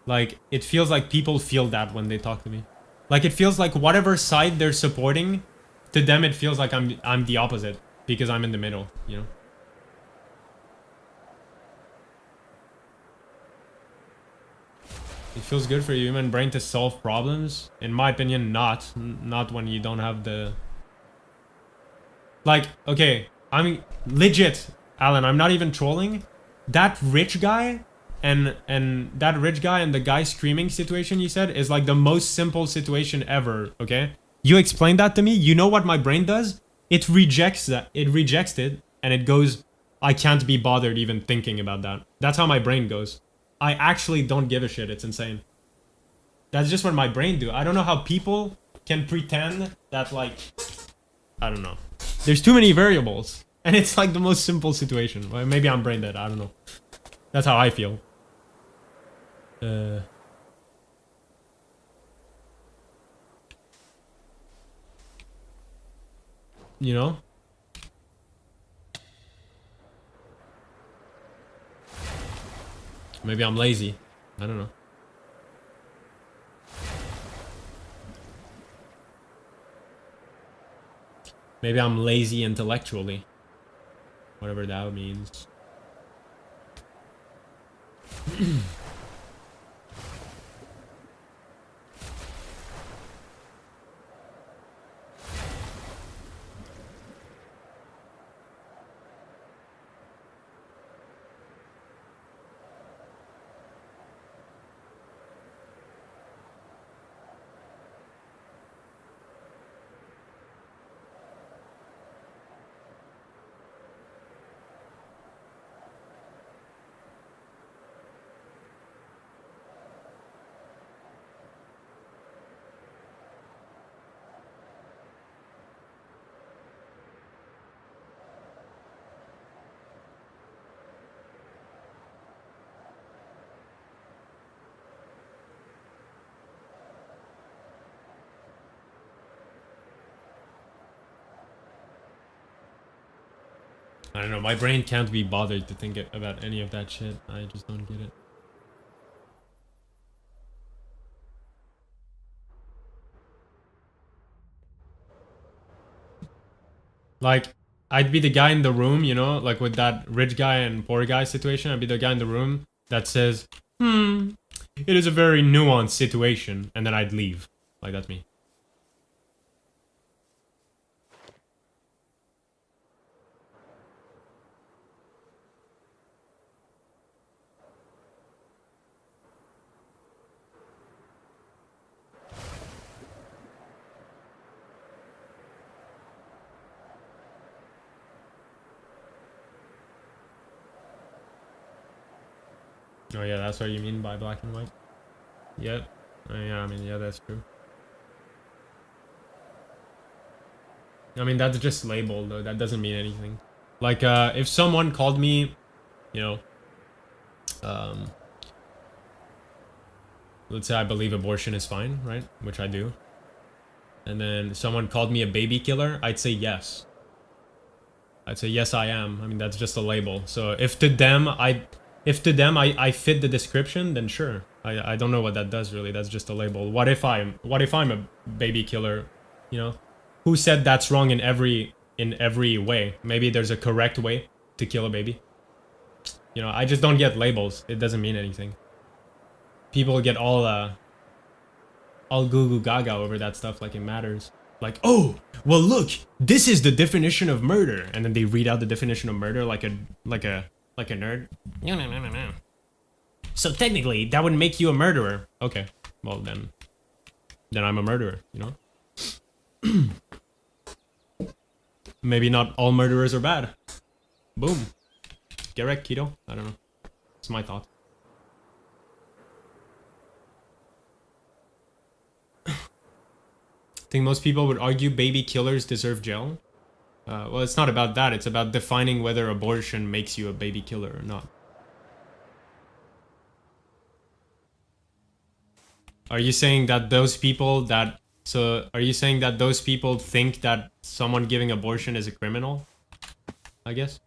Like it feels like people feel that when they talk to me. Like it feels like whatever side they're supporting, to them it feels like I'm the opposite because I'm in the middle, you know? It feels good for your human brain to solve problems. In my opinion, not when you don't have the... Like, okay, I'm legit, Alan, I'm not even trolling. That rich guy and that rich guy and the guy streaming situation you said is like the most simple situation ever, okay? You explained that to me, you know what my brain does? It rejects that, it rejects it, and it goes, I can't be bothered even thinking about that. That's how my brain goes. I actually don't give a shit, it's insane. That's just what my brain do. I don't know how people can pretend that, like, I don't know. There's too many variables. And it's like the most simple situation. Well, maybe I'm brain dead, I don't know. That's how I feel. You know? Maybe I'm lazy. I don't know. Maybe I'm lazy intellectually. Whatever that means. I don't know, my brain can't be bothered to think about any of that shit. I just don't get it. Like, I'd be the guy in the room, you know, like with that rich guy and poor guy situation. I'd be the guy in the room that says, it is a very nuanced situation. And then I'd leave. Like, that's me. Oh yeah, that's what you mean by black and white. Yep. Yeah, I mean, yeah, that's true. I mean, that's just labeled, though. That doesn't mean anything. Like, if someone called me, you know, let's say I believe abortion is fine, right? Which I do. And then someone called me a baby killer, I'd say yes. I'd say yes, I am. I mean, that's just a label. So if to them I fit the description, then sure. I don't know what that does really. That's just a label. What if I'm a baby killer? You know, who said that's wrong in every way? Maybe there's a correct way to kill a baby. You know, I just don't get labels. It doesn't mean anything. People get all goo goo gaga over that stuff like it matters. Like, oh, well look, this is the definition of murder, and then they read out the definition of murder like a nerd. No. So technically, that would make you a murderer. Okay, well then I'm a murderer. You know. Maybe not all murderers are bad. Boom. Get wrecked, Keto. I don't know. It's my thought. Think most people would argue baby killers deserve jail? Well, it's not about that. It's about defining whether abortion makes you a baby killer or not. Are you saying that those people that... So, are you saying that those people think that someone giving abortion is a criminal? I guess.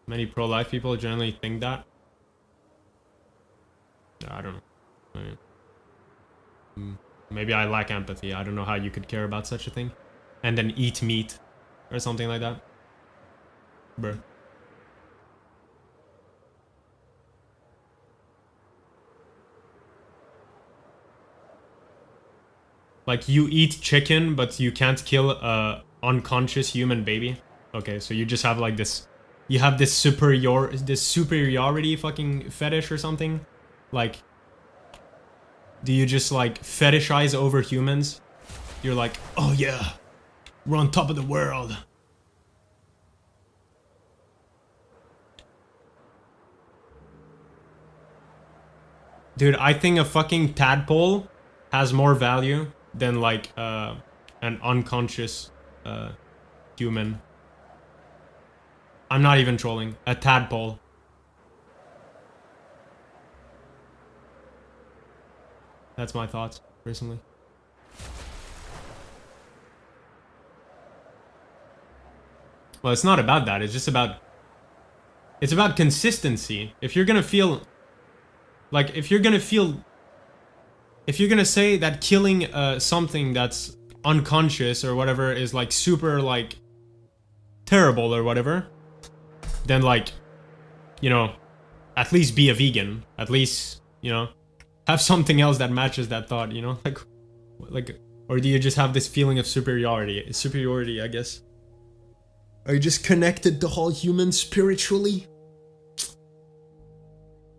Many pro-life people generally think that. I don't know. I mean, maybe I lack empathy. I don't know how you could care about such a thing. And then eat meat. Or something like that. Bruh. Like, you eat chicken, but you can't kill a unconscious human baby. Okay, so you just have like this... You have this superiority fucking fetish or something? Like... Do you just like fetishize over humans? You're like, oh yeah, we're on top of the world. Dude, I think a fucking tadpole has more value than like an unconscious human. I'm not even trolling. A tadpole. That's my thoughts, personally. Well, it's not about that. It's just about... It's about consistency. If you're gonna feel... Like, if you're gonna feel... If you're gonna say that killing something that's unconscious or whatever is, like, super, like... terrible or whatever... Then, like... You know... At least be a vegan. At least, you know... Have something else that matches that thought, you know? Like... Or do you just have this feeling of superiority? Superiority, I guess. Are you just connected to all humans spiritually?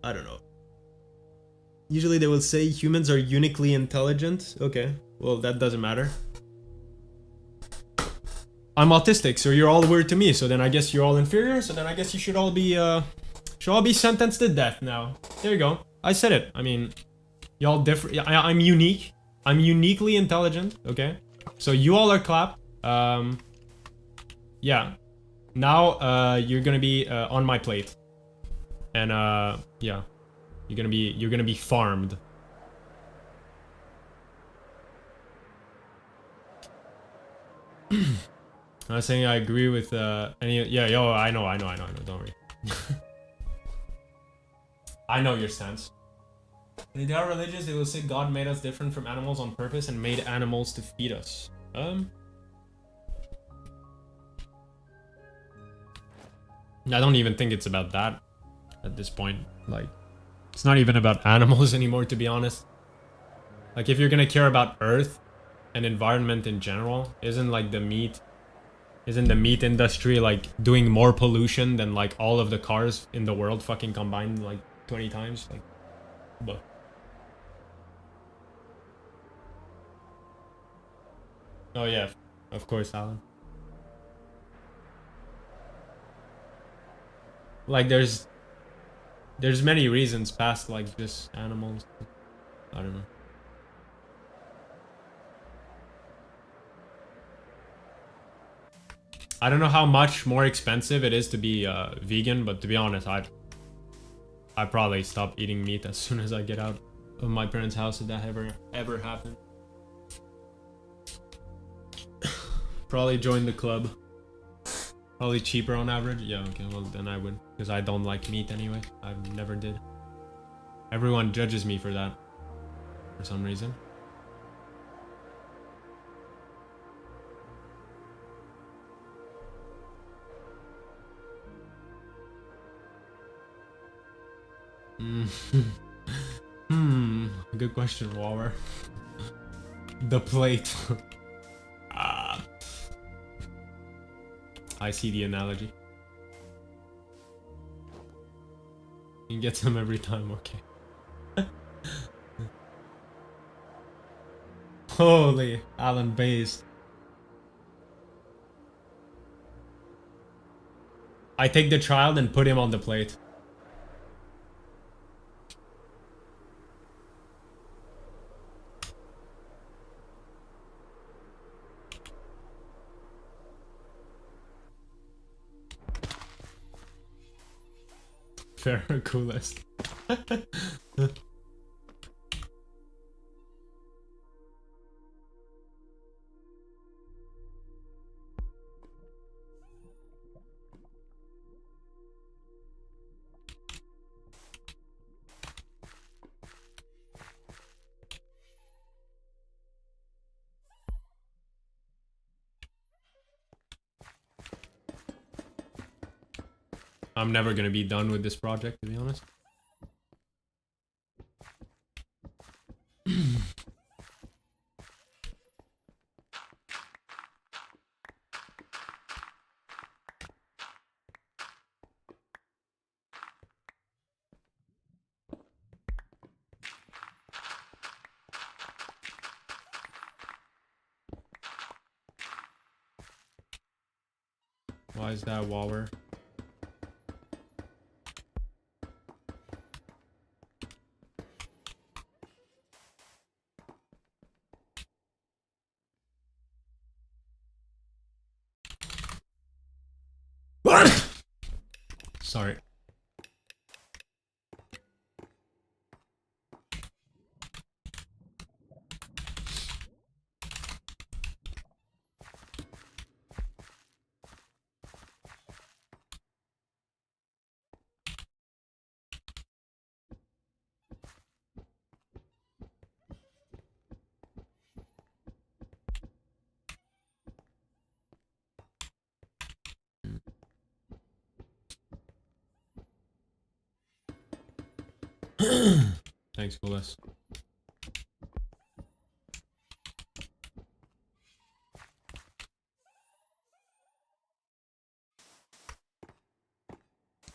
I don't know. Usually they will say humans are uniquely intelligent. Okay, well that doesn't matter. I'm autistic, so you're all weird to me. So then I guess you're all inferior. So then I guess you should all be sentenced to death now. There you go. I said it. I mean, y'all different. I'm unique. I'm uniquely intelligent. Okay, so you all are clapped. Yeah. Now, you're gonna be on my plate, and yeah, you're gonna be farmed. I'm not saying I agree with any. Yeah, yo, I know. Don't worry. I know your stance. If they are religious, they will say God made us different from animals on purpose and made animals to feed us. I don't even think it's about that at this point. Like, it's not even about animals anymore, to be honest. Like, if you're gonna care about Earth and environment in general, isn't the meat industry like doing more pollution than like all of the cars in the world fucking combined like 20 times? Like, but oh yeah, of course, Alan. Like, there's many reasons past like just animals. I don't know. I don't know how much more expensive it is to be vegan, but to be honest, I'd probably stop eating meat as soon as I get out of my parents' house if that ever happened. Probably join the club. Probably cheaper on average. Yeah, okay, well then I would, because I don't like meat anyway. I never did. Everyone judges me for that, for some reason. Good question, Waller. The plate. I see the analogy. You get them every time, okay. Holy, Alan Bays. I take the child and put him on the plate. Fair, coolest. I'm never gonna be done with this project, to be honest. Why is that Waller? Sorry. Thanks, Willis.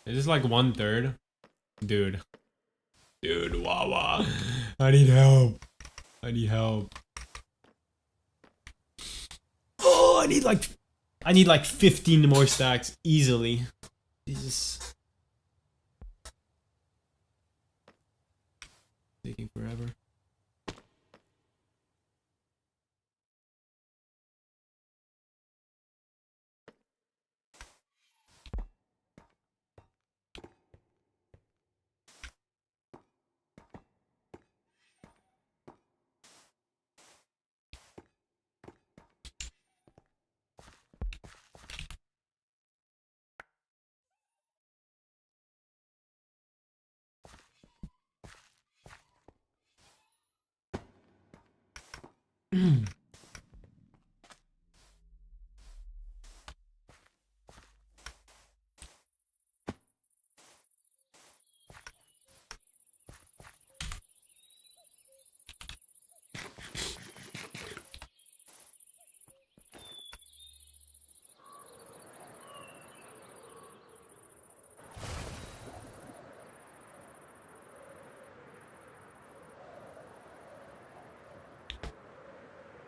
Is this like 1/3? Dude. Dude, Wawa. I need help. I need help. Oh, I need like 15 more stacks easily. Jesus. Taking forever.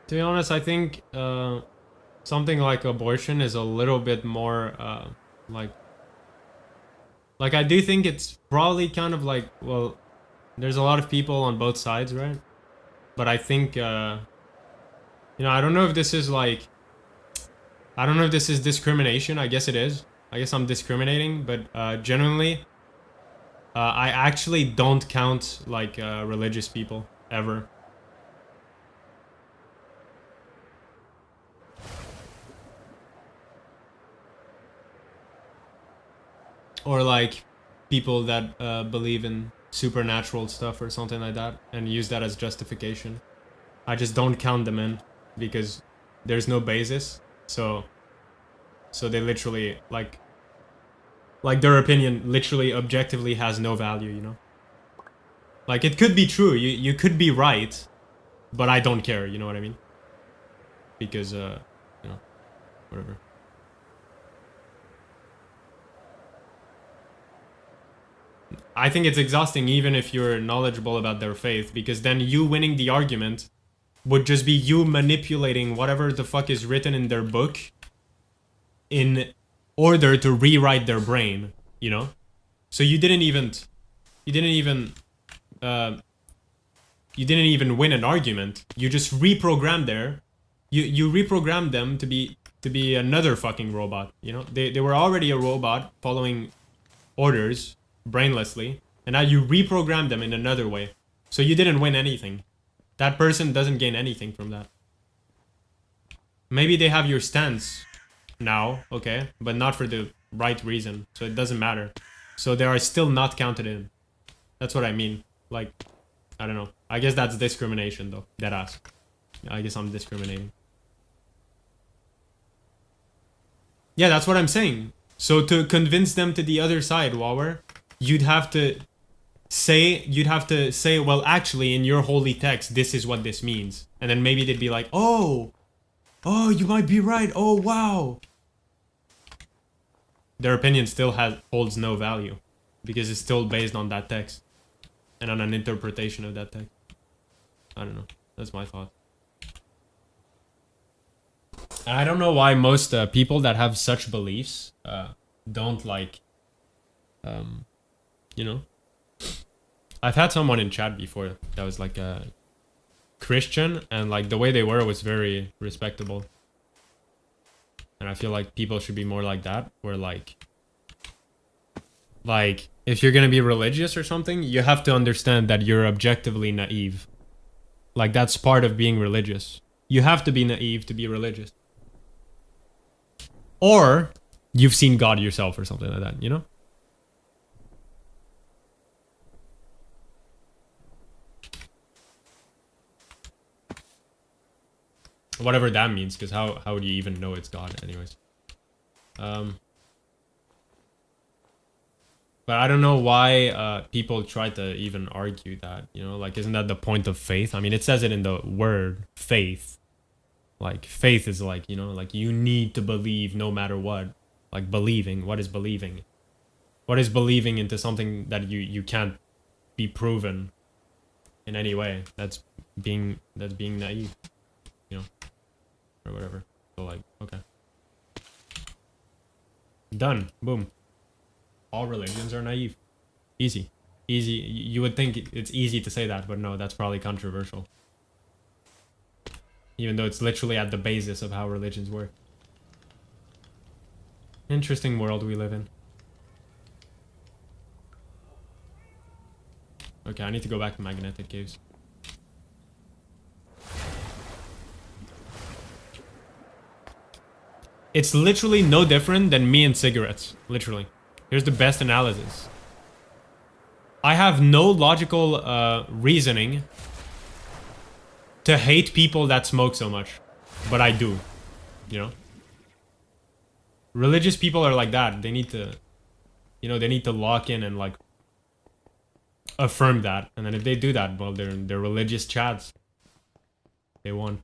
To be honest, I think something like abortion is a little bit more like I do think it's probably kind of like, well, there's a lot of people on both sides, right? But I think you know, I don't know if this is like, I don't know if this is discrimination. I guess it is. I guess I'm discriminating, but genuinely I actually don't count like religious people ever. Or like people that believe in supernatural stuff or something like that and use that as justification. I just don't count them in because there's no basis. So they literally like their opinion literally objectively has no value, you know? Like it could be true, you could be right, but I don't care, you know what I mean? Because you know, whatever. I think it's exhausting even if you're knowledgeable about their faith, because then you winning the argument would just be you manipulating whatever the fuck is written in their book in order to rewrite their brain, you know? So you didn't even win an argument. You just reprogrammed you reprogrammed them to be another fucking robot, you know? They were already a robot following orders. brainlessly, and now you reprogram them in another way. So you didn't win anything. That person doesn't gain anything from that. Maybe they have your stance now, okay, but not for the right reason, so it doesn't matter. So they are still not counted in. That's what I mean. Like, I don't know. I guess that's discrimination, though. Deadass. I guess I'm discriminating. Yeah, that's what I'm saying. So to convince them to the other side, Wawer, you'd have to say, well, actually, in your holy text, this is what this means. And then maybe they'd be like, oh, you might be right. Oh, wow. Their opinion still holds no value because it's still based on that text and on an interpretation of that text. I don't know. That's my thought. I don't know why most people that have such beliefs don't like, you know. I've had someone in chat before that was like a Christian, and like the way they were was very respectable. And I feel like people should be more like that, where like if you're gonna be religious or something, you have to understand that you're objectively naive. Like that's part of being religious. You have to be naive to be religious. Or you've seen God yourself or something like that, you know? Whatever that means, because how would you even know it's God anyways? But I don't know why people try to even argue that, you know? Like, isn't that the point of faith? I mean, it says it in the word, faith. Like, faith is like, you know, like you need to believe no matter what. Like, believing. What is believing? What is believing into something that you can't be proven in any way? That's being naive, you know? Or whatever. So like, okay. Done. Boom. All religions are naive. Easy. Easy. You would think it's easy to say that, but no, that's probably controversial. Even though it's literally at the basis of how religions work. Interesting world we live in. Okay, I need to go back to magnetic caves. It's literally no different than me and cigarettes. Literally. Here's the best analysis. I have no logical reasoning to hate people that smoke so much. But I do. You know? Religious people are like that. They need to... You know, they need to lock in and like... affirm that. And then if they do that, well, they're religious chads. They won.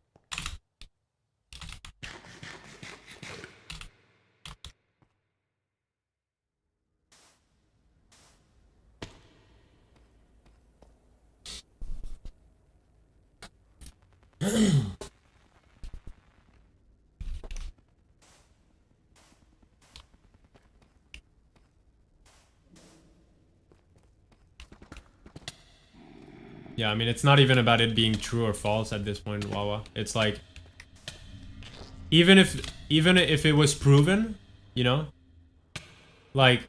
Yeah, I mean, it's not even about it being true or false at this point, Wawa. It's like, even if it was proven, you know, like,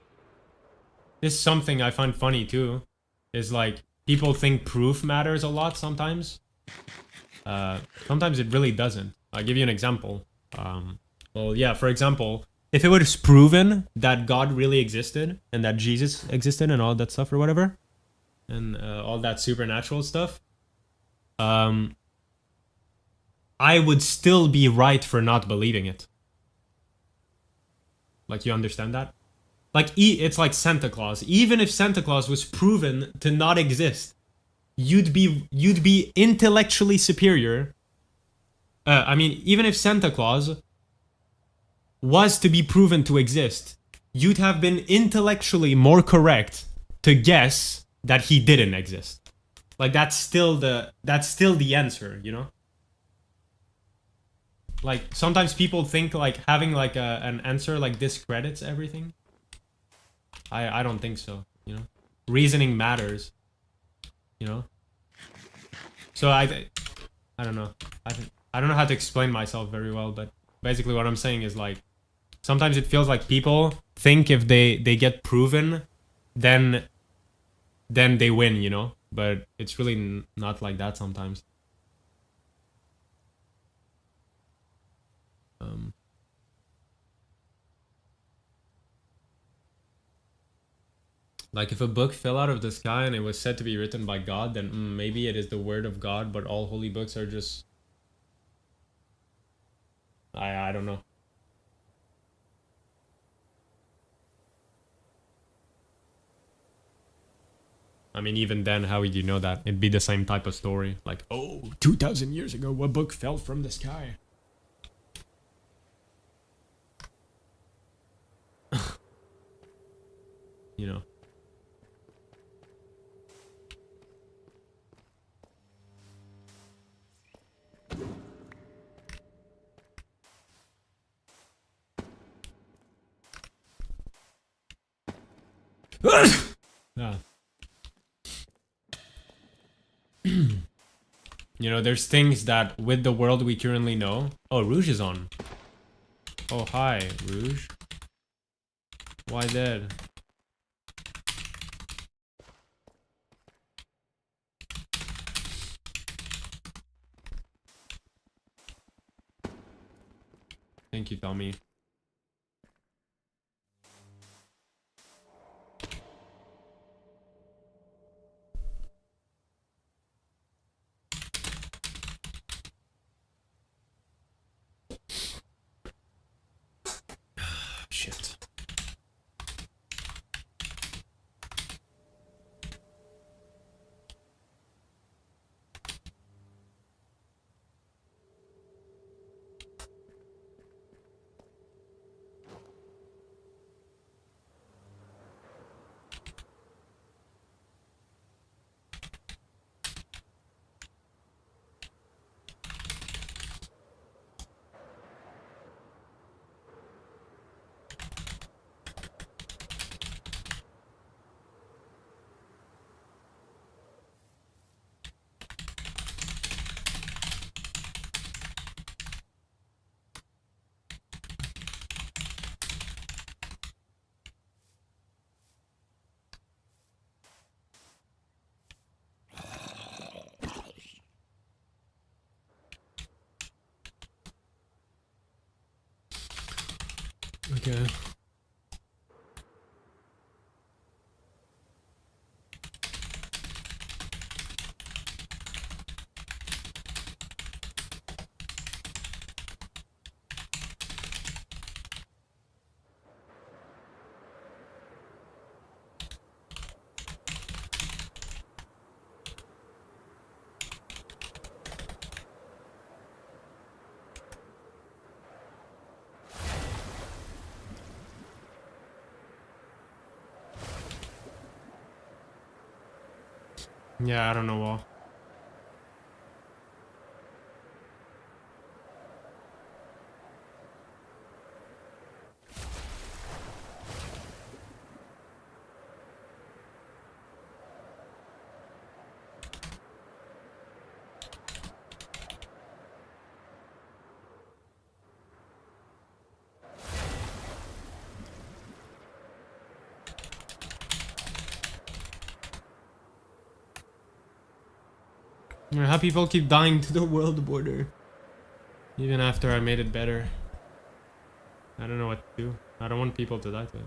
this is something I find funny too, is like, people think proof matters a lot sometimes. Sometimes it really doesn't. I'll give you an example. Well, yeah, for example, if it was proven that God really existed and that Jesus existed and all that stuff or whatever, and all that supernatural stuff, I would still be right for not believing it. Like, you understand that? Like, it's like Santa Claus. Even if Santa Claus was proven to not exist, you'd be intellectually superior. I mean, even if Santa Claus was to be proven to exist, you'd have been intellectually more correct to guess that he didn't exist. Like, that's still the answer, you know? Like, sometimes people think like having like an answer like discredits everything. I don't think so, you know? Reasoning matters, you know? So I don't know. I don't know how to explain myself very well, but basically what I'm saying is like, sometimes it feels like people think if they get proven then they win, you know? But it's really not like that sometimes. Like if a book fell out of the sky and it was said to be written by God, then maybe it is the word of God, but all holy books are just... I don't know. I mean, even then, how would you know that? It'd be the same type of story. Like, oh, 2,000 years ago, a book fell from the sky. You know. Yeah. You know, there's things that with the world we currently know... Oh, Rouge is on. Oh, hi, Rouge. Why dead? Thank you, Tommy. Shit. Okay. Yeah, I don't know what. How people keep dying to the world border. Even after I made it better. I don't know what to do. I don't want people to die to it.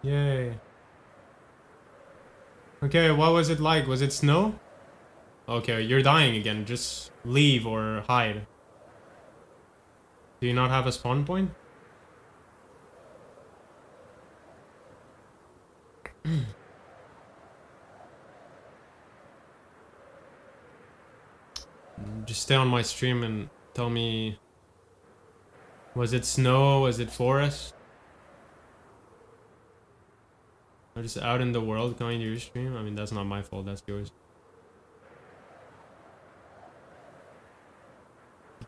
Yay. Okay, what was it like? Was it snow? Okay, you're dying again. Just leave or hide. Do you not have a spawn point? Just stay on my stream and tell me... Was it snow? Was it forest? Or just out in the world going to your stream? I mean, that's not my fault, that's yours.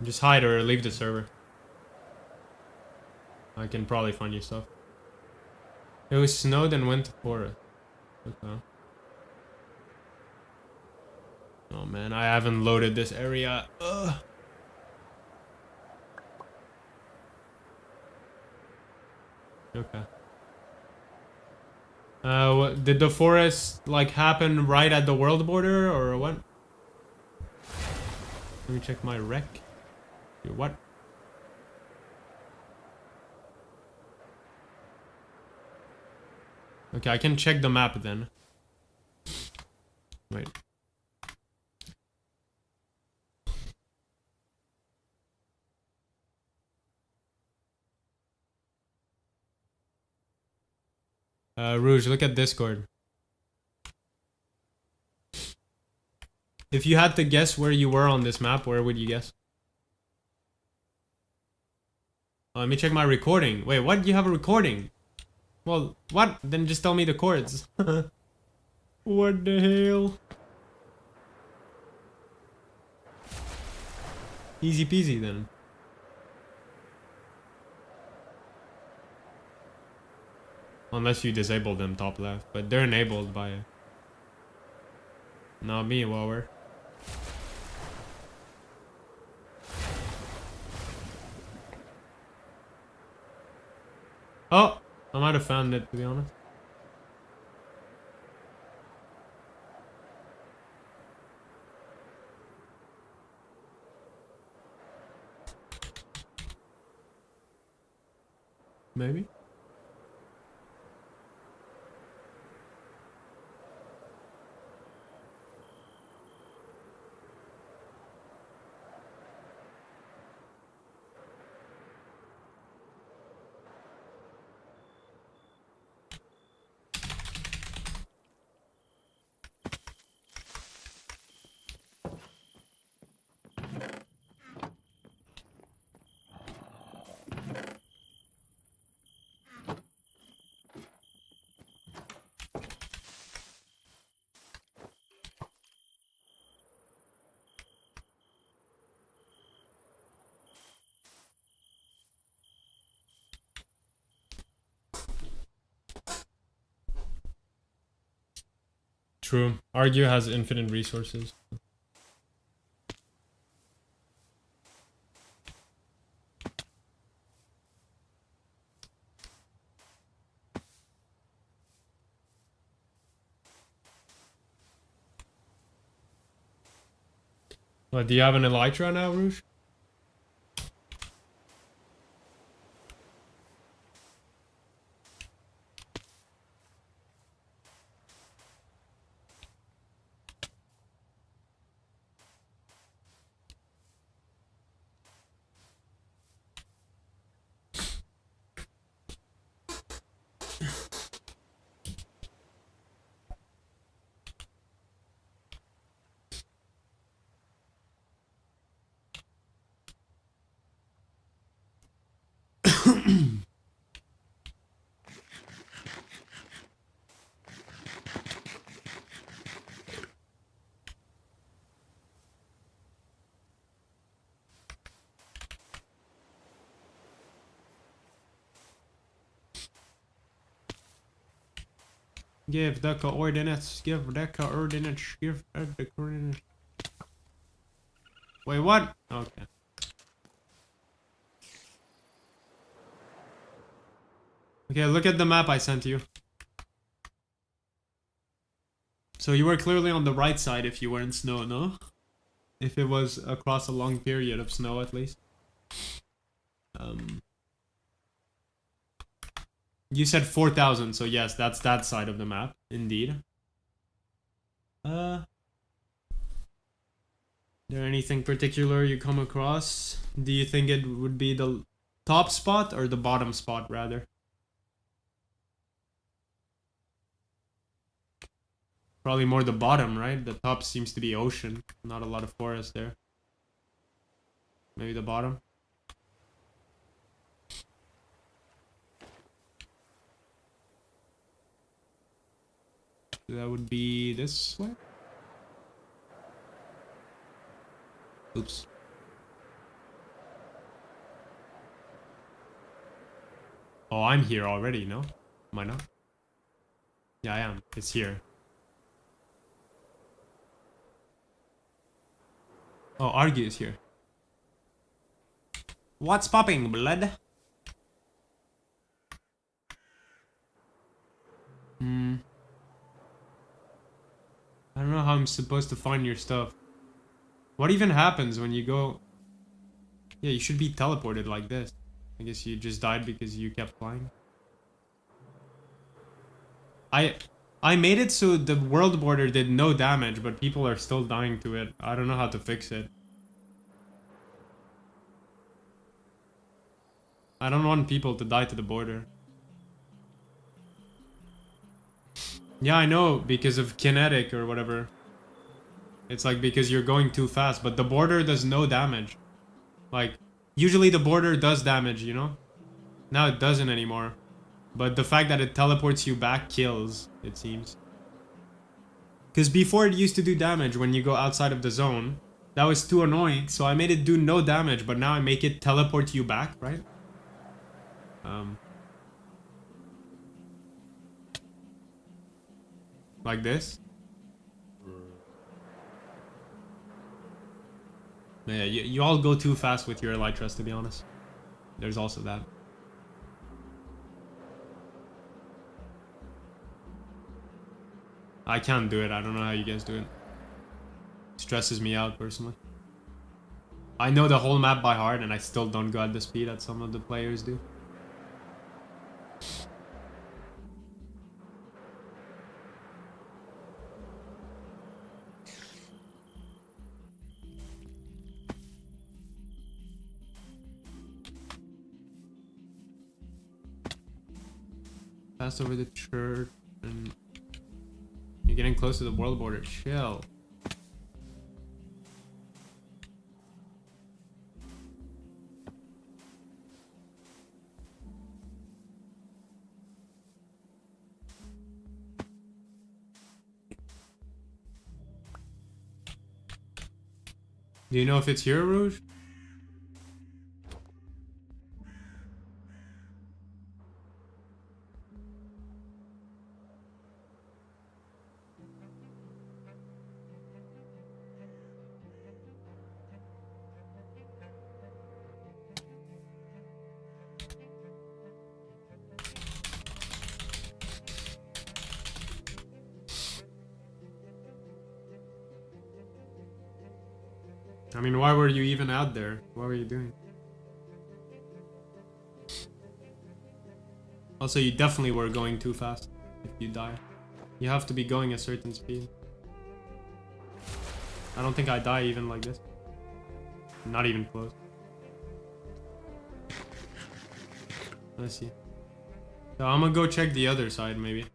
Just hide or leave the server. I can probably find you stuff. It was snowed and went to forest. Okay. Oh man, I haven't loaded this area. Ugh. Okay. Did the forest like happen right at the world border or what? Let me check my rec. What? Okay, I can check the map then. Wait. Rouge, look at Discord. If you had to guess where you were on this map, where would you guess? Oh, let me check my recording. Wait, what? You have a recording? Well, what? Then just tell me the chords. What the hell? Easy peasy then. Unless you disable them top left, but they're enabled by not me, Wower. Oh, I might have found it to be honest. Maybe. True. Argue has infinite resources. What, do you have an elytra now, Rouge? Give the coordinates. Give the coordinates. Give the coordinates. Wait, what? Okay. Okay, look at the map I sent you. So you were clearly on the right side if you were in snow, no? If it was across a long period of snow, at least. You said 4,000, so yes, that's that side of the map, indeed. There anything particular you come across? Do you think it would be the top spot or the bottom spot, rather? Probably more the bottom, right? The top seems to be ocean. Not a lot of forest there. Maybe the bottom? That would be this way? Oops. Oh, I'm here already, no? Am I not? Yeah, I am. It's here. Oh, Argy is here. What's popping, blood? I don't know how I'm supposed to find your stuff. What even happens when you go... Yeah, you should be teleported like this. I guess you just died because you kept flying. I made it so the world border did no damage, but people are still dying to it. I don't know how to fix it. I don't want people to die to the border. Yeah, I know, because of kinetic or whatever. It's like because you're going too fast, but the border does no damage. Like, usually the border does damage, you know? Now it doesn't anymore. But the fact that it teleports you back kills, it seems. Because before it used to do damage when you go outside of the zone. That was too annoying, so I made it do no damage, but now I make it teleport you back, right? Like this. Yeah, you all go too fast with your elytras, to be honest. There's also that. I can't do it. I don't know how you guys do it. Stresses me out, personally. I know the whole map by heart, and I still don't go at the speed that some of the players do. Pass over the church, and you're getting close to the world border. Chill. Do you know if it's here, Rouge? I mean, why were you even out there? What were you doing? Also, you definitely were going too fast if you die. You have to be going a certain speed. I don't think I die even like this. Not even close. Let's see. So I'm gonna go check the other side, maybe.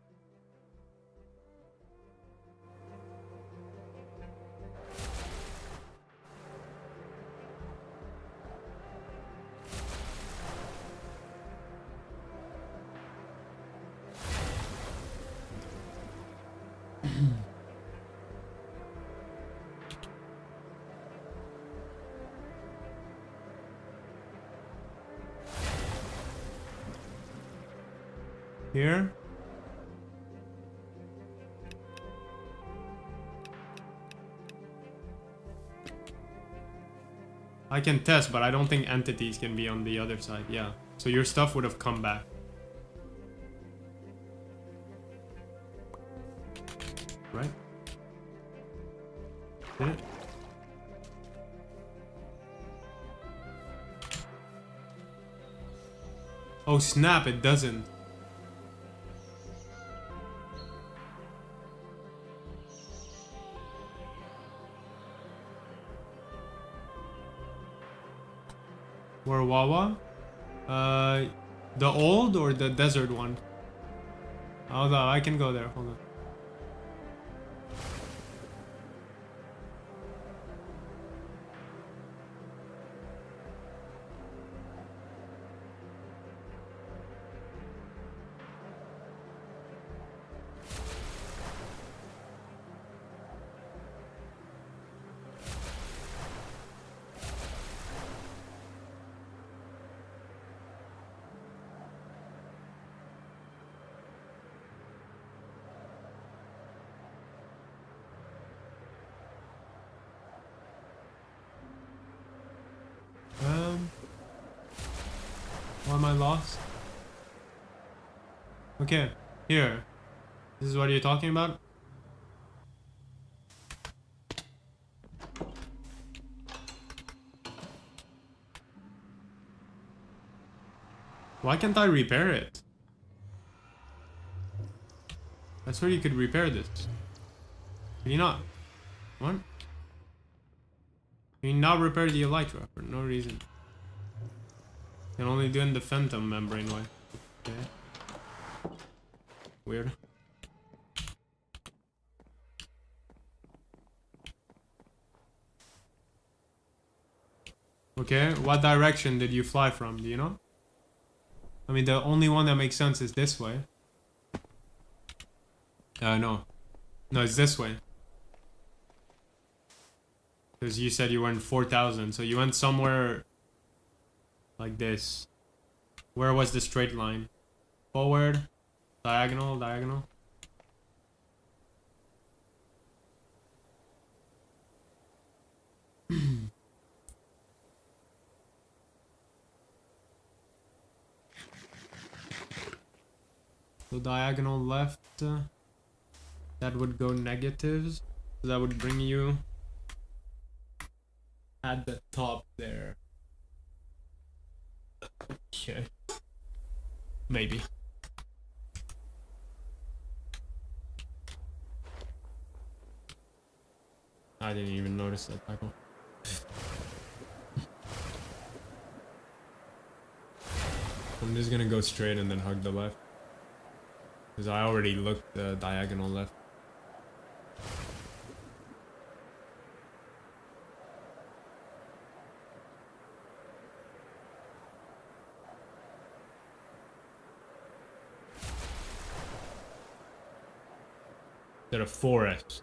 Here? I can test, but I don't think entities can be on the other side. Yeah. So your stuff would have come back. Right? Did it? Oh snap, it doesn't. Where Wawa? The old or the desert one? Hold on, I can go there. Hold on. am I lost? Okay, here. This is what you're talking about? Why can't I repair it? That's where you could repair this. Can you not? What? Can you not repair the elytra for no reason? You can only do it in the phantom membrane way. Okay. Weird. Okay, what direction did you fly from? Do you know? I mean, the only one that makes sense is this way. No. No, it's this way. Because you said you went 4,000, so you went somewhere like this. Where was the straight line? Forward? Diagonal? Diagonal? So diagonal left, that would go negatives. So that would bring you at the top there. Okay. Maybe. I didn't even notice that typo. I'm just gonna go straight and then hug the left. Because I already looked the diagonal left. Instead of 4S.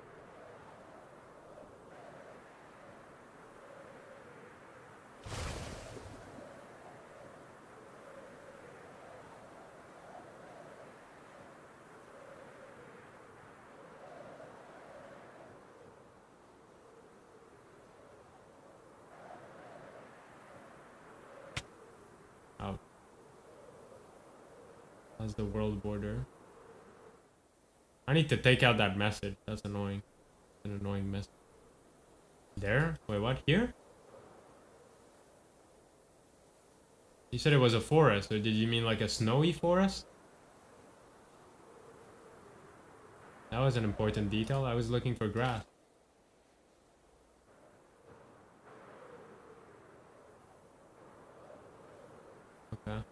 Out. That's the world border. I need to take out that message. That's annoying. An annoying message. There? Wait, what? Here? You said it was a forest, or did you mean like a snowy forest? That was an important detail. I was looking for grass. Okay.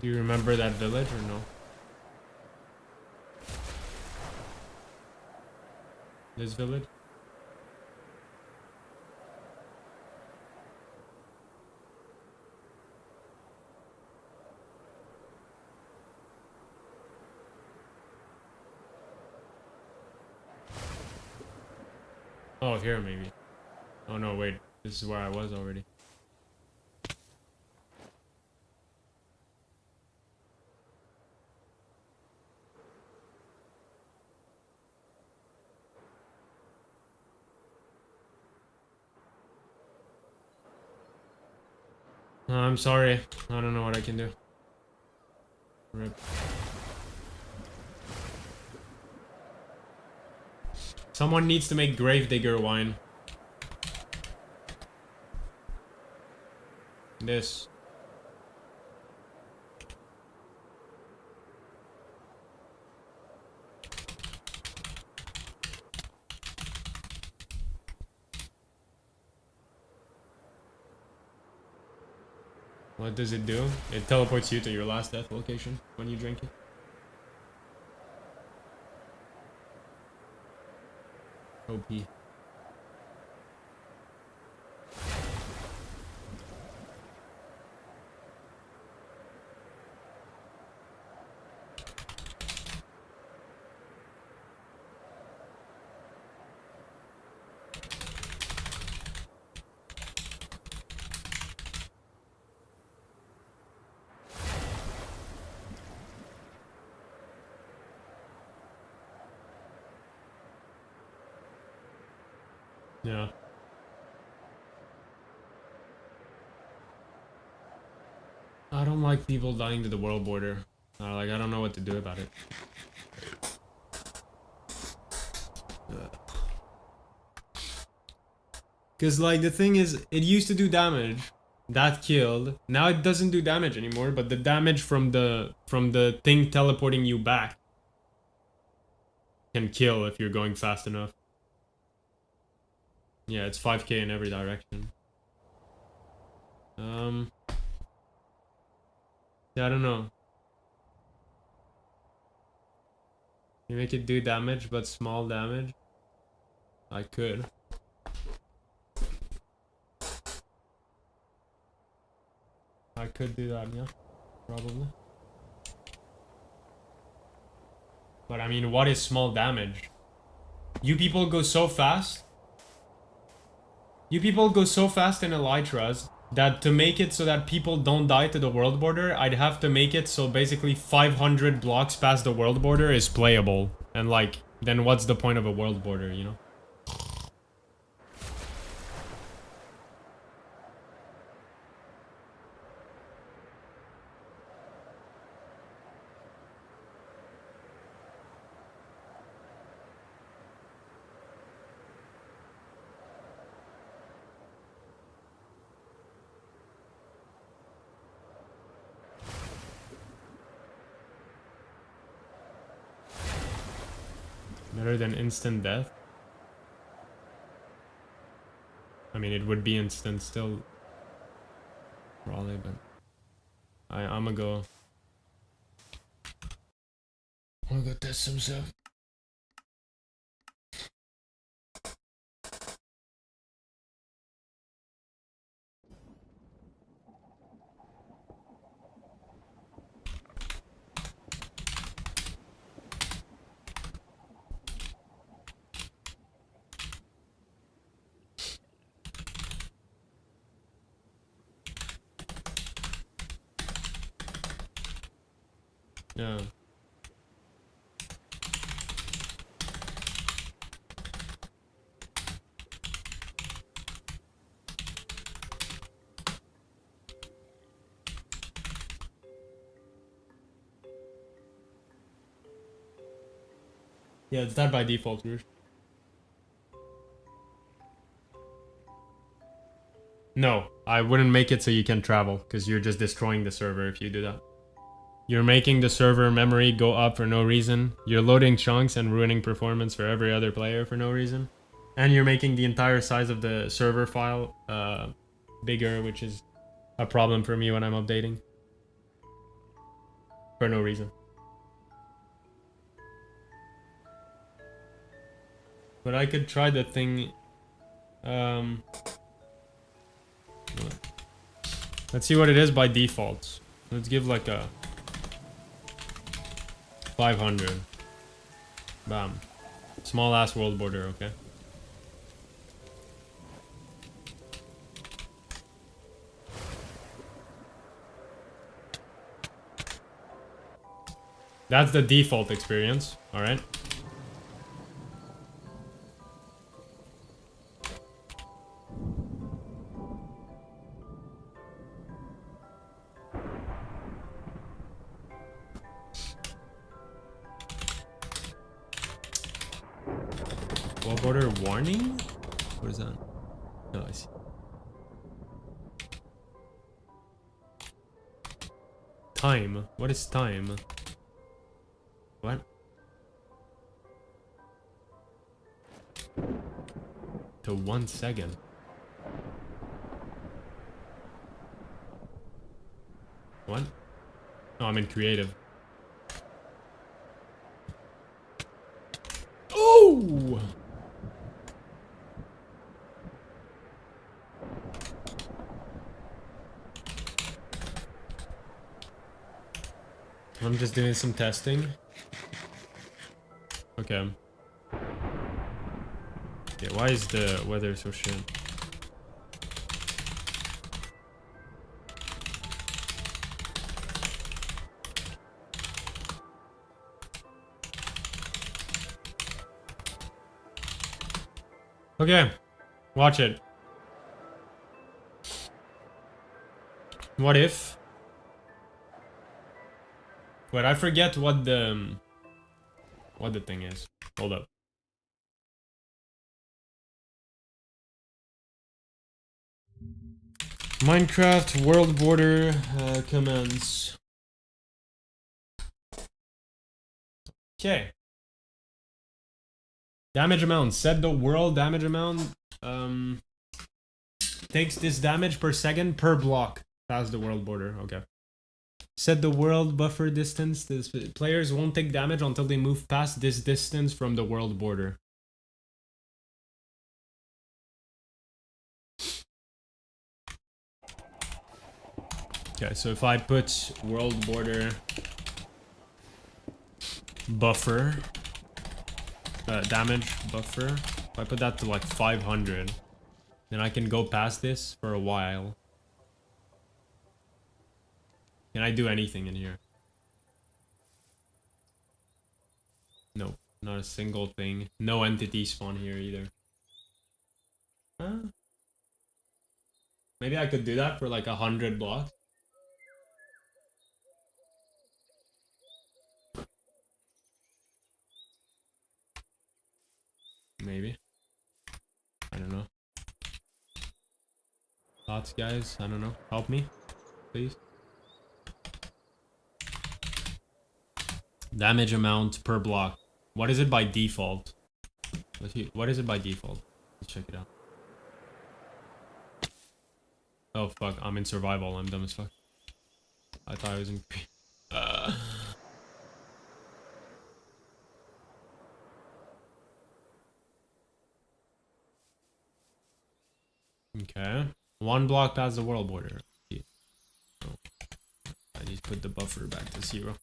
Do you remember that village or no? This village? Oh, here maybe. Oh no, wait. This is where I was already. I'm sorry. I don't know what I can do. Rip. Someone needs to make Gravedigger wine. This. What does it do? It teleports you to your last death location when you drink it. OP. Yeah. I don't like people dying to the world border. Like, I don't know what to do about it. Because, like, the thing is, it used to do damage. That killed. Now it doesn't do damage anymore, but the damage from the thing teleporting you back can kill if you're going fast enough. Yeah, it's 5k in every direction. Yeah, I don't know. You make it do damage, but small damage? I could. I could do that, yeah. Probably. But I mean, what is small damage? You people go so fast. You people go so fast in Elytras that to make it so that people don't die to the world border, I'd have to make it so basically 500 blocks past the world border is playable. And like, then what's the point of a world border, you know? Better than instant death? I mean, it would be instant still. Probably, but... I'ma go... I'm gonna go test some stuff. Yeah. Yeah, it's that by default, Rush. No, I wouldn't make it so you can travel, because you're just destroying the server if you do that. You're making the server memory go up for no reason. You're loading chunks and ruining performance for every other player for no reason. And you're making the entire size of the server file bigger, which is a problem for me when I'm updating. For no reason. But I could try the thing... let's see what it is by default. Let's give like a... 500. Bam. Small ass world border, okay? That's the default experience, alright? World border warning? What is that? No, I see. Time. What is time? What? To 1 second. What? No, I'm in creative. Oh! I'm just doing some testing. Okay. Yeah, why is the weather so shit? Okay. Watch it. What if? Wait, I forget what the thing is. Hold up. Minecraft world border commands. Okay. Damage amount. Set the world damage amount. Takes this damage per second per block past the world border. Okay. Set the world buffer distance. This players won't take damage until they move past this distance from the world border. Okay, so if I put world border buffer damage buffer, if I put that to like 500, then I can go past this for a while. Can I do anything in here? No, not a single thing. No entity spawn here either. Huh? Maybe I could do that for like 100 blocks. Maybe. I don't know. Thoughts, guys? I don't know. Help me, please. Damage amount per block. What is it by default? Let's see. What is it by default? Let's check it out. Oh fuck, I'm in survival. I'm dumb as fuck. I thought I was in... Okay. 1 block past the world border. Oh. I just put the buffer back to 0.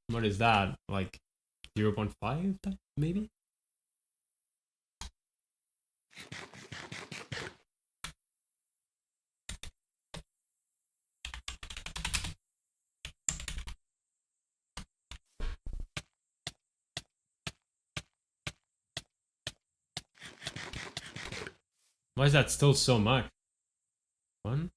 What is that? Like 0.5 maybe? Why is that still so much? 1?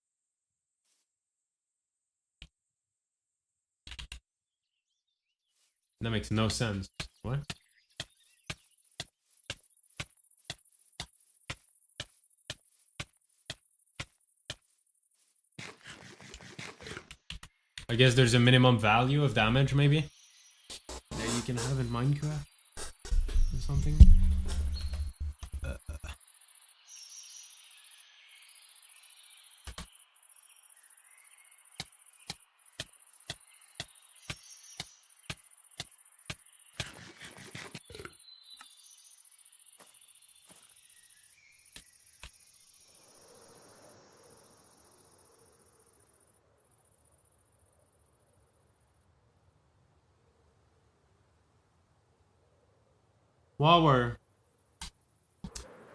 That makes no sense. What? I guess there's a minimum value of damage, maybe? That you can have in Minecraft? Or something? Wower.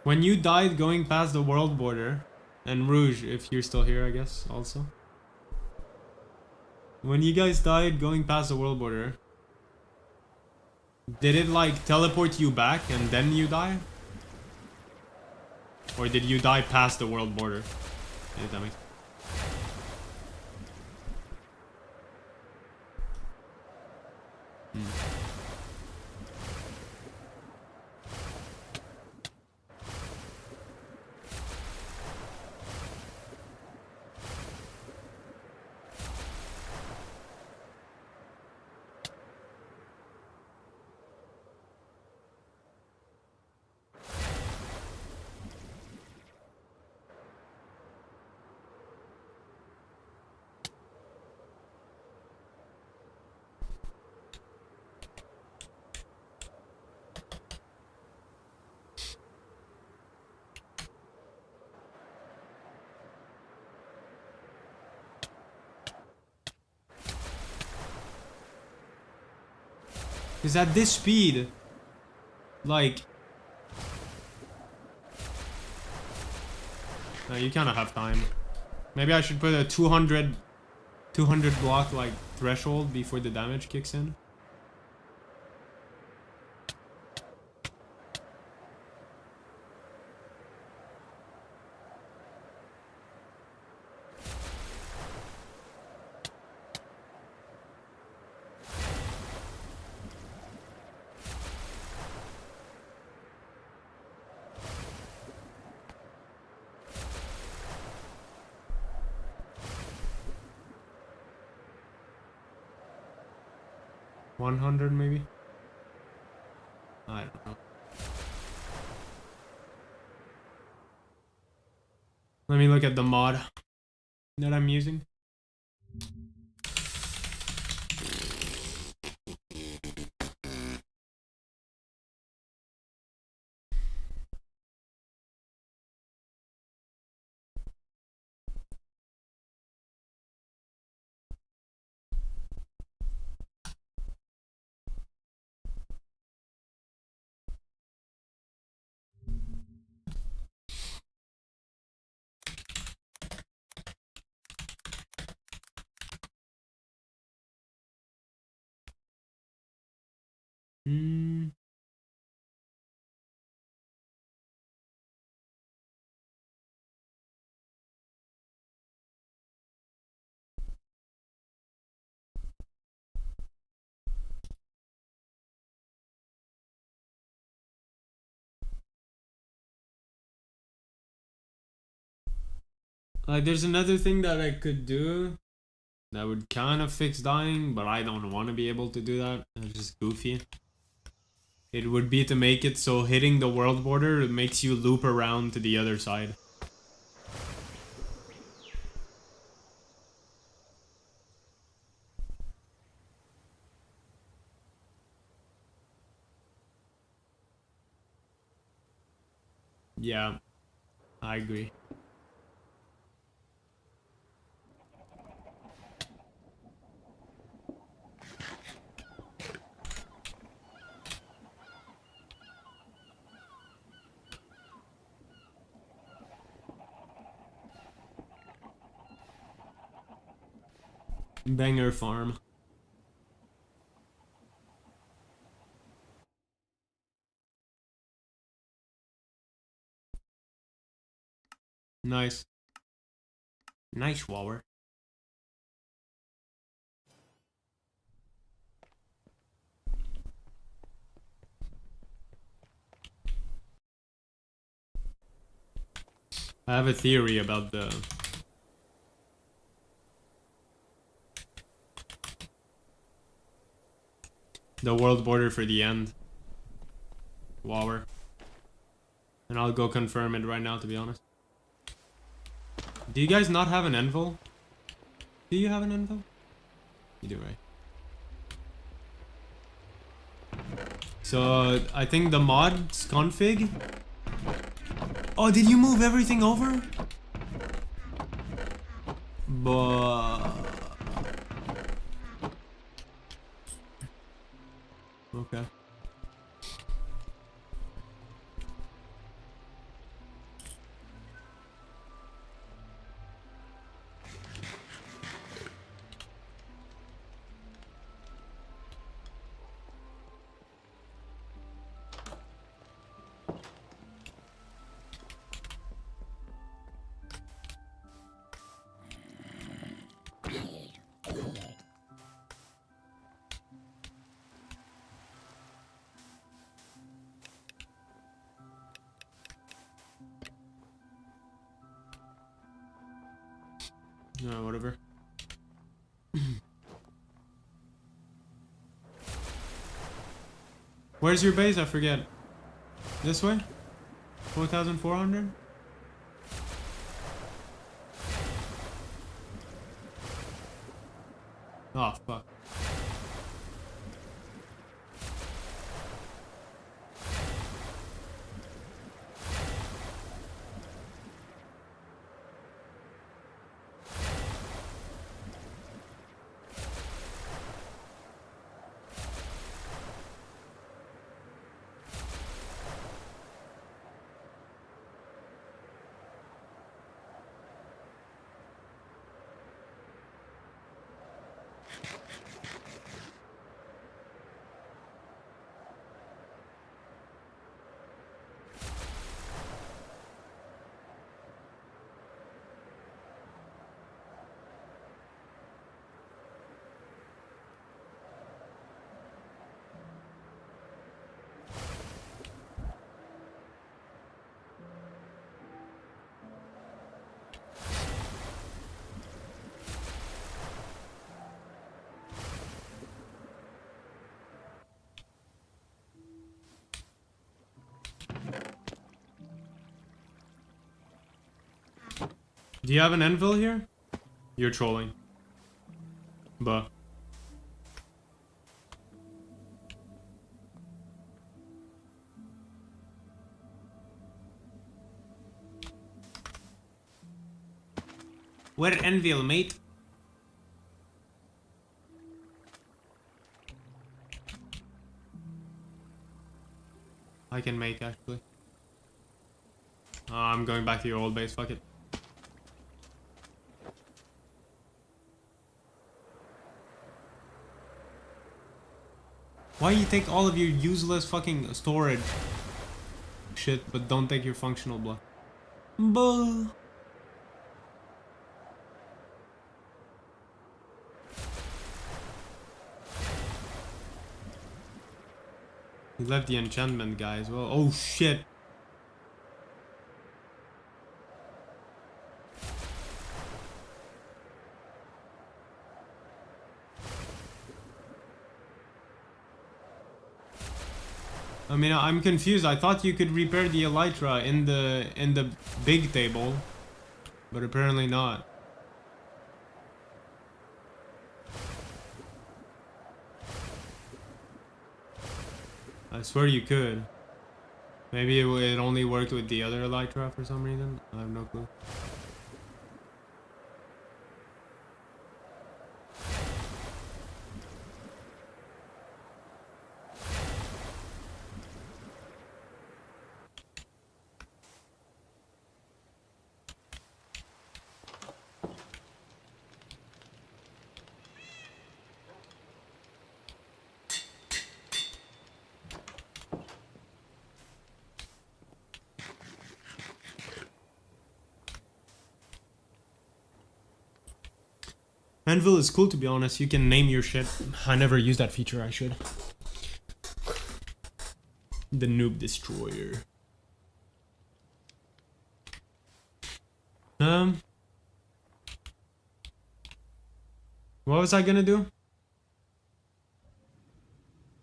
When you died going past the world border, and Rouge, if you're still here, I guess, also. When you guys died going past the world border, did it like teleport you back and then you die? Or did you die past the world border? If that makes sense. Because at this speed, like... No, you kind of have time. Maybe I should put a 200 200 block like threshold before the damage kicks in. $100 maybe? I don't know. Let me look at the mod that I'm using. Like, there's another thing that I could do that would kind of fix dying, but I don't want to be able to do that. It's just goofy. It would be to make it so hitting the world border makes you loop around to the other side. Yeah, I agree. Banger farm. Nice. Nice, Waller. I have a theory about the world border for the end. Waller. And I'll go confirm it right now, to be honest. Do you guys not have an envil? Do you have an envil? You do, right? So, I think the mods config. Oh, did you move everything over? But... okay. No, whatever. Where's your base? I forget. This way? 4,400? Oh, fuck. Do you have an anvil here? You're trolling. But where anvil, mate? I can make actually. I'm going back to your old base. Fuck it. Why you take all of your useless fucking storage shit, but don't take your functional block? Bull. He left the enchantment guy as well. Oh shit. I mean, I'm confused. I thought you could repair the elytra in the big table, but apparently not. I swear you could. Maybe it only worked with the other elytra for some reason. I have no clue. Anvil is cool, to be honest. You can name your shit. I never used that feature. I should. The Noob Destroyer. What was I gonna do?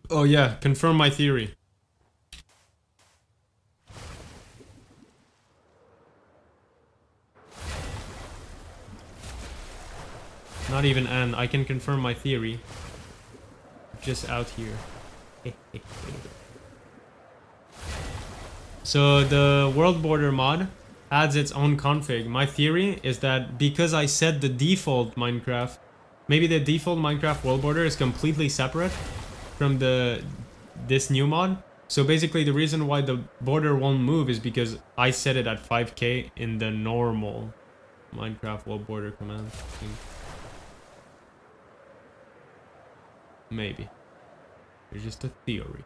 Oh yeah, confirm my theory. Not even an. I can confirm my theory. Just out here. So the world border mod adds its own config. My theory is that because I set the default Minecraft, maybe the default Minecraft world border is completely separate from this new mod. So basically the reason why the border won't move is because I set it at 5k in the normal Minecraft world border command. Maybe. It's just a theory.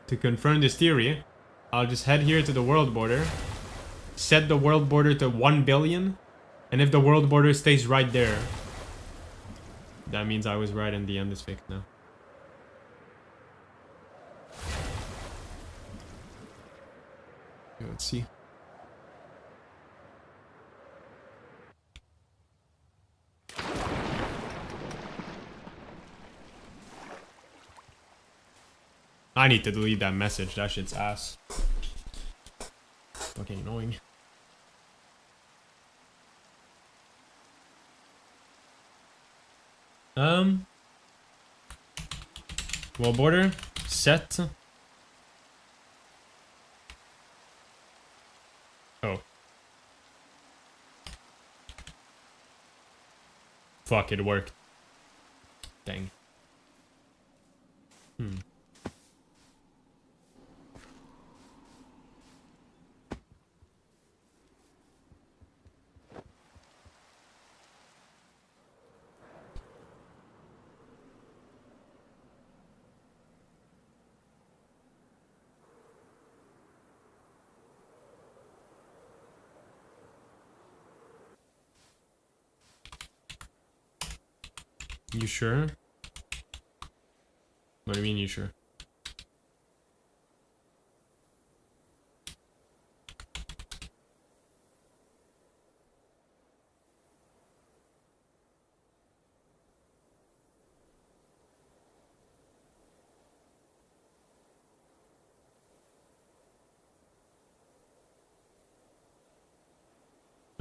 To confirm this theory, I'll just head here to the world border, set the world border to 1 billion, and if the world border stays right there, that means I was right and the end is fixed now. Okay, let's see. I need to delete that message. That shit's ass. Fucking annoying. Well, border set. Oh. Fuck, it worked. Dang. You sure? What do you mean you sure?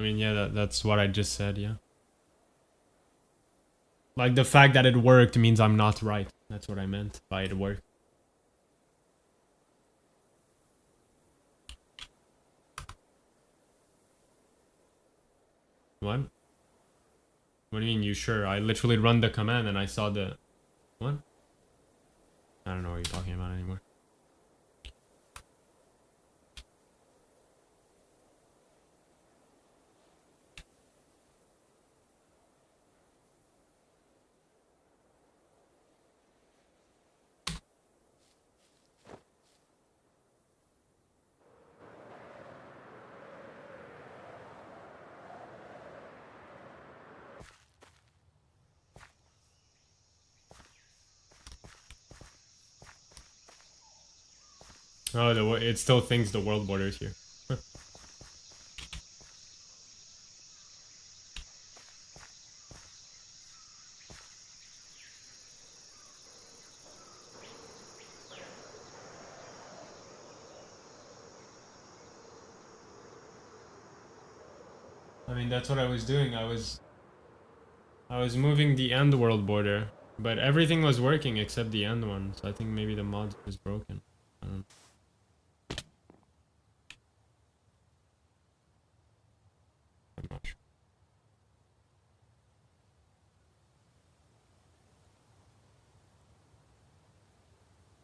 mean, yeah, that's what I just said, yeah. Like, the fact that it worked means I'm not right. That's what I meant by it worked. What? What do you mean, you sure? I literally run the command and I saw the... What? I don't know what you're talking about anymore. Oh, it still thinks the world border is here. I mean, that's what I was doing. I was moving the end world border, but everything was working except the end one. So I think maybe the mod was broken. I don't know. I'm not sure.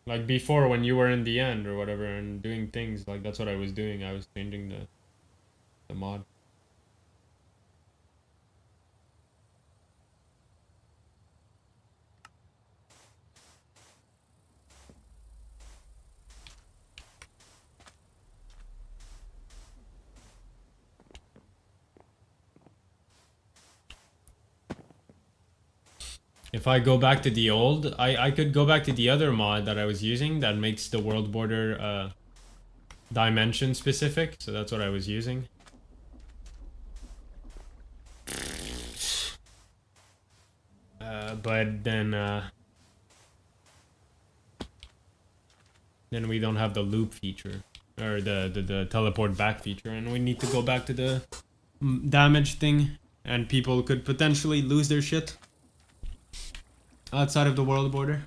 Like before, when you were in the end or whatever and doing things, like that's what I was doing. I was changing the mod. If I go back to the old, I could go back to the other mod that I was using that makes the world border dimension specific. So that's what I was using. But then we don't have the loop feature or the teleport back feature, and we need to go back to the damage thing, and people could potentially lose their shit outside of the world border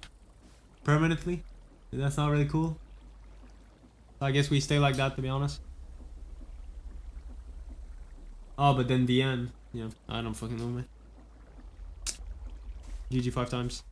permanently. That's not really cool. I guess we stay like that, to be honest. Oh, but then the end. Yeah, I don't fucking know, man. GG 5 times.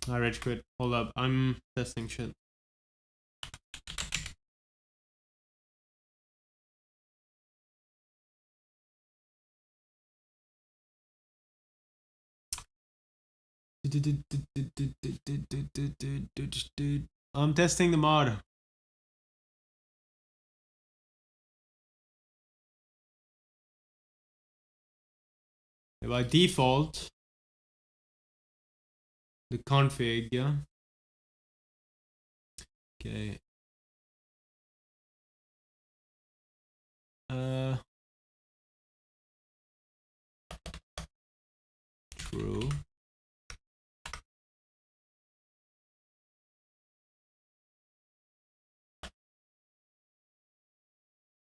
Alright, rage quit. Hold up, I'm testing shit. I'm testing the mod. By default, the config, yeah. Okay. True.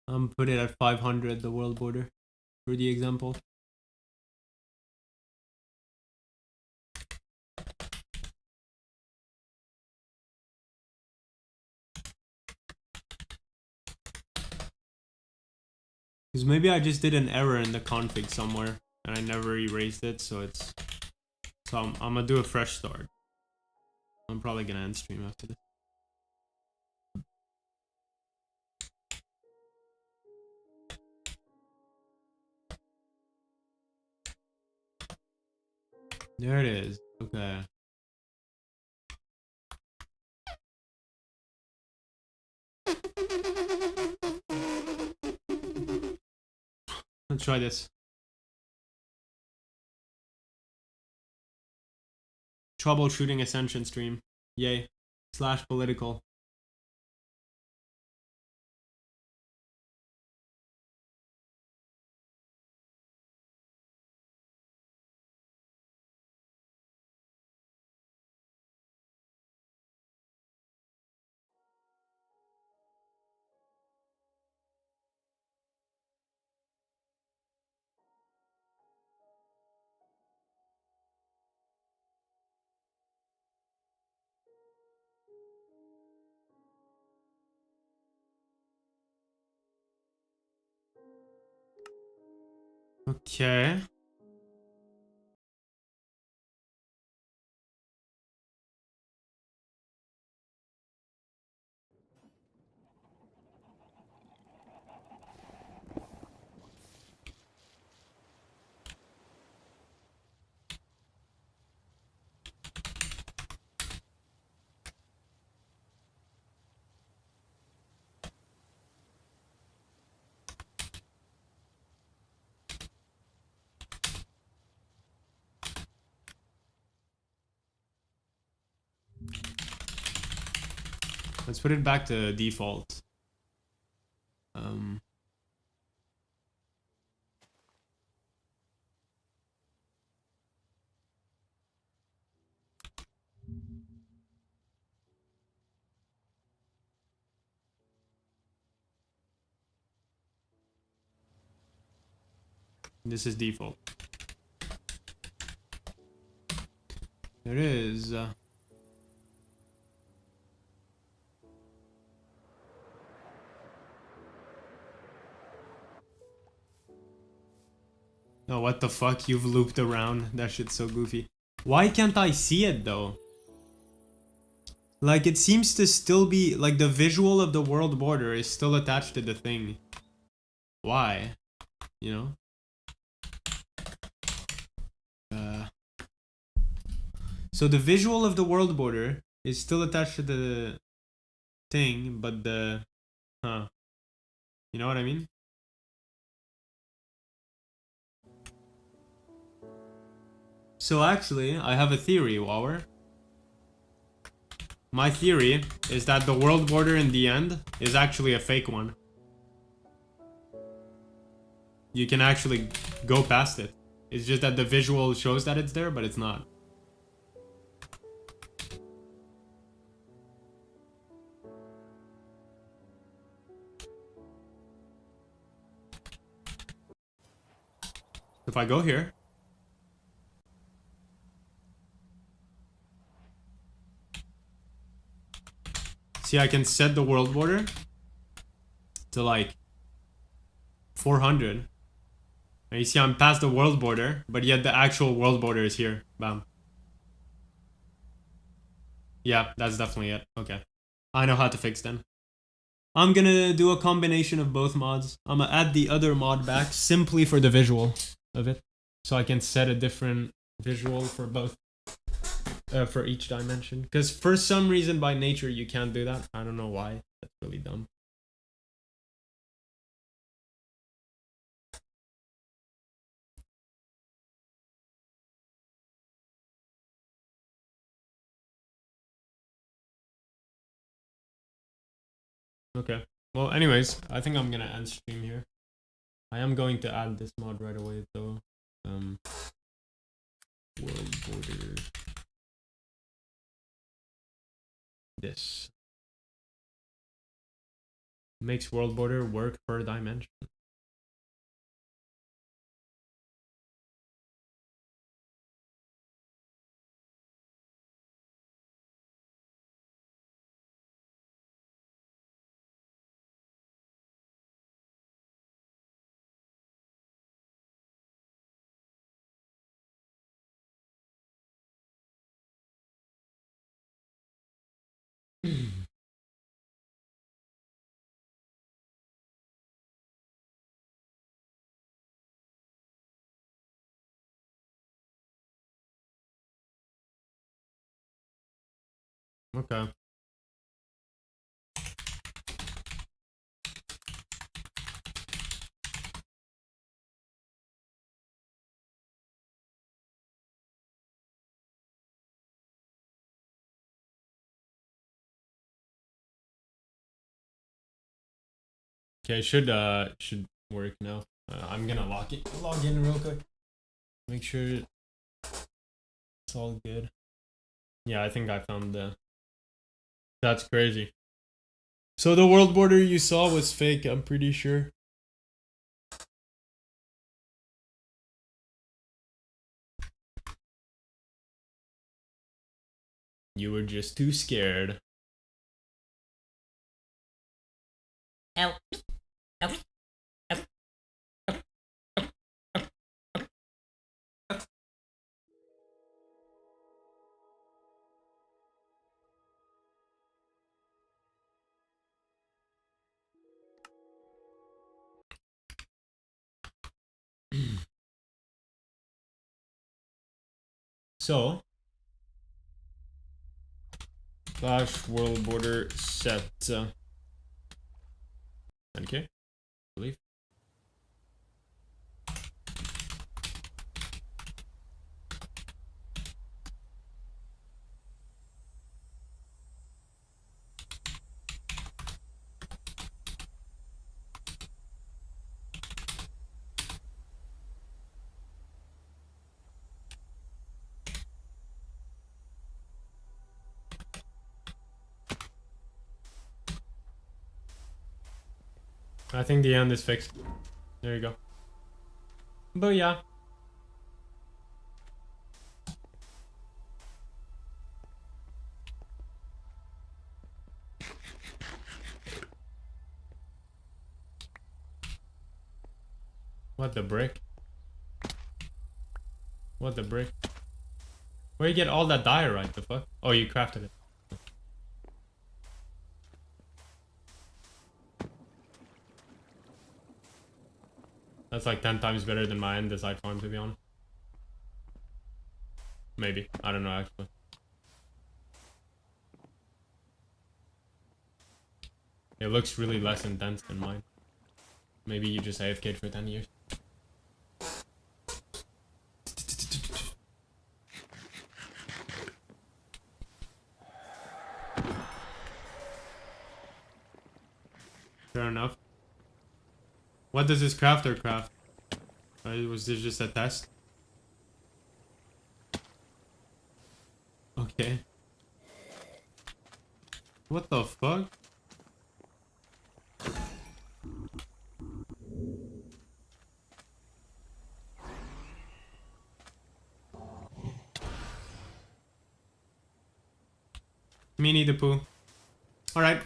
I'm put it at 500, the world border, for the example. Because maybe I just did an error in the config somewhere, and I never erased it, so it's... So I'm gonna do a fresh start. I'm probably gonna end stream after this. There it is. Okay. Let's try this. Troubleshooting Ascension stream. Yay. / political. Okay. Let's put it back to default. This is default. There is. No, what the fuck? You've looped around. That shit's so goofy. Why can't I see it though? Like, it seems to still be, like, the visual of the world border is still attached to the thing. Why? You know? So the visual of the world border is still attached to the thing, but the... Huh. You know what I mean? So actually, I have a theory, Wawer. My theory is that the world border in the end is actually a fake one. You can actually go past it. It's just that the visual shows that it's there, but it's not. If I go here, see, I can set the world border to like 400. And you see I'm past the world border, but yet the actual world border is here. Bam. Yeah, that's definitely it. Okay. I know how to fix them. I'm gonna do a combination of both mods. I'm gonna add the other mod back simply for the visual of it. So I can set a different visual for both. For each dimension. Because for some reason by nature you can't do that. I don't know why. That's really dumb. Okay. Well, anyways, I think I'm gonna end stream here. I am going to add this mod right away though. World border. This makes world border work per dimension. Okay. Okay, should work now. I'm gonna log in real quick. Make sure it's all good. Yeah, I think I found the. That's crazy. So the world border you saw was fake, I'm pretty sure. You were just too scared. Help. Help. So, Flash world border set. Okay, I believe. I think the end is fixed. There you go. Booyah. What the brick? What the brick? Where you get all that diorite, the fuck? Oh, you crafted it. That's like 10 times better than my andesite farm, to be honest. Maybe. I don't know, actually. It looks really less intense than mine. Maybe you just AFK'd for 10 years. Fair enough. What does this crafter craft? Was this just a test? Okay. What the fuck? Minnie the Pooh. Alright.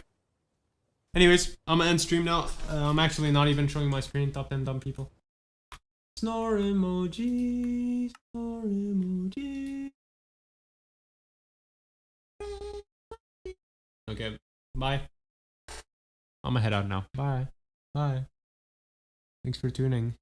Anyways, I'm gonna end stream now. I'm actually not even showing my screen. Top 10 dumb people. Snore emoji. Snore emoji. Okay. Bye. I'm gonna head out now. Bye. Bye. Thanks for tuning.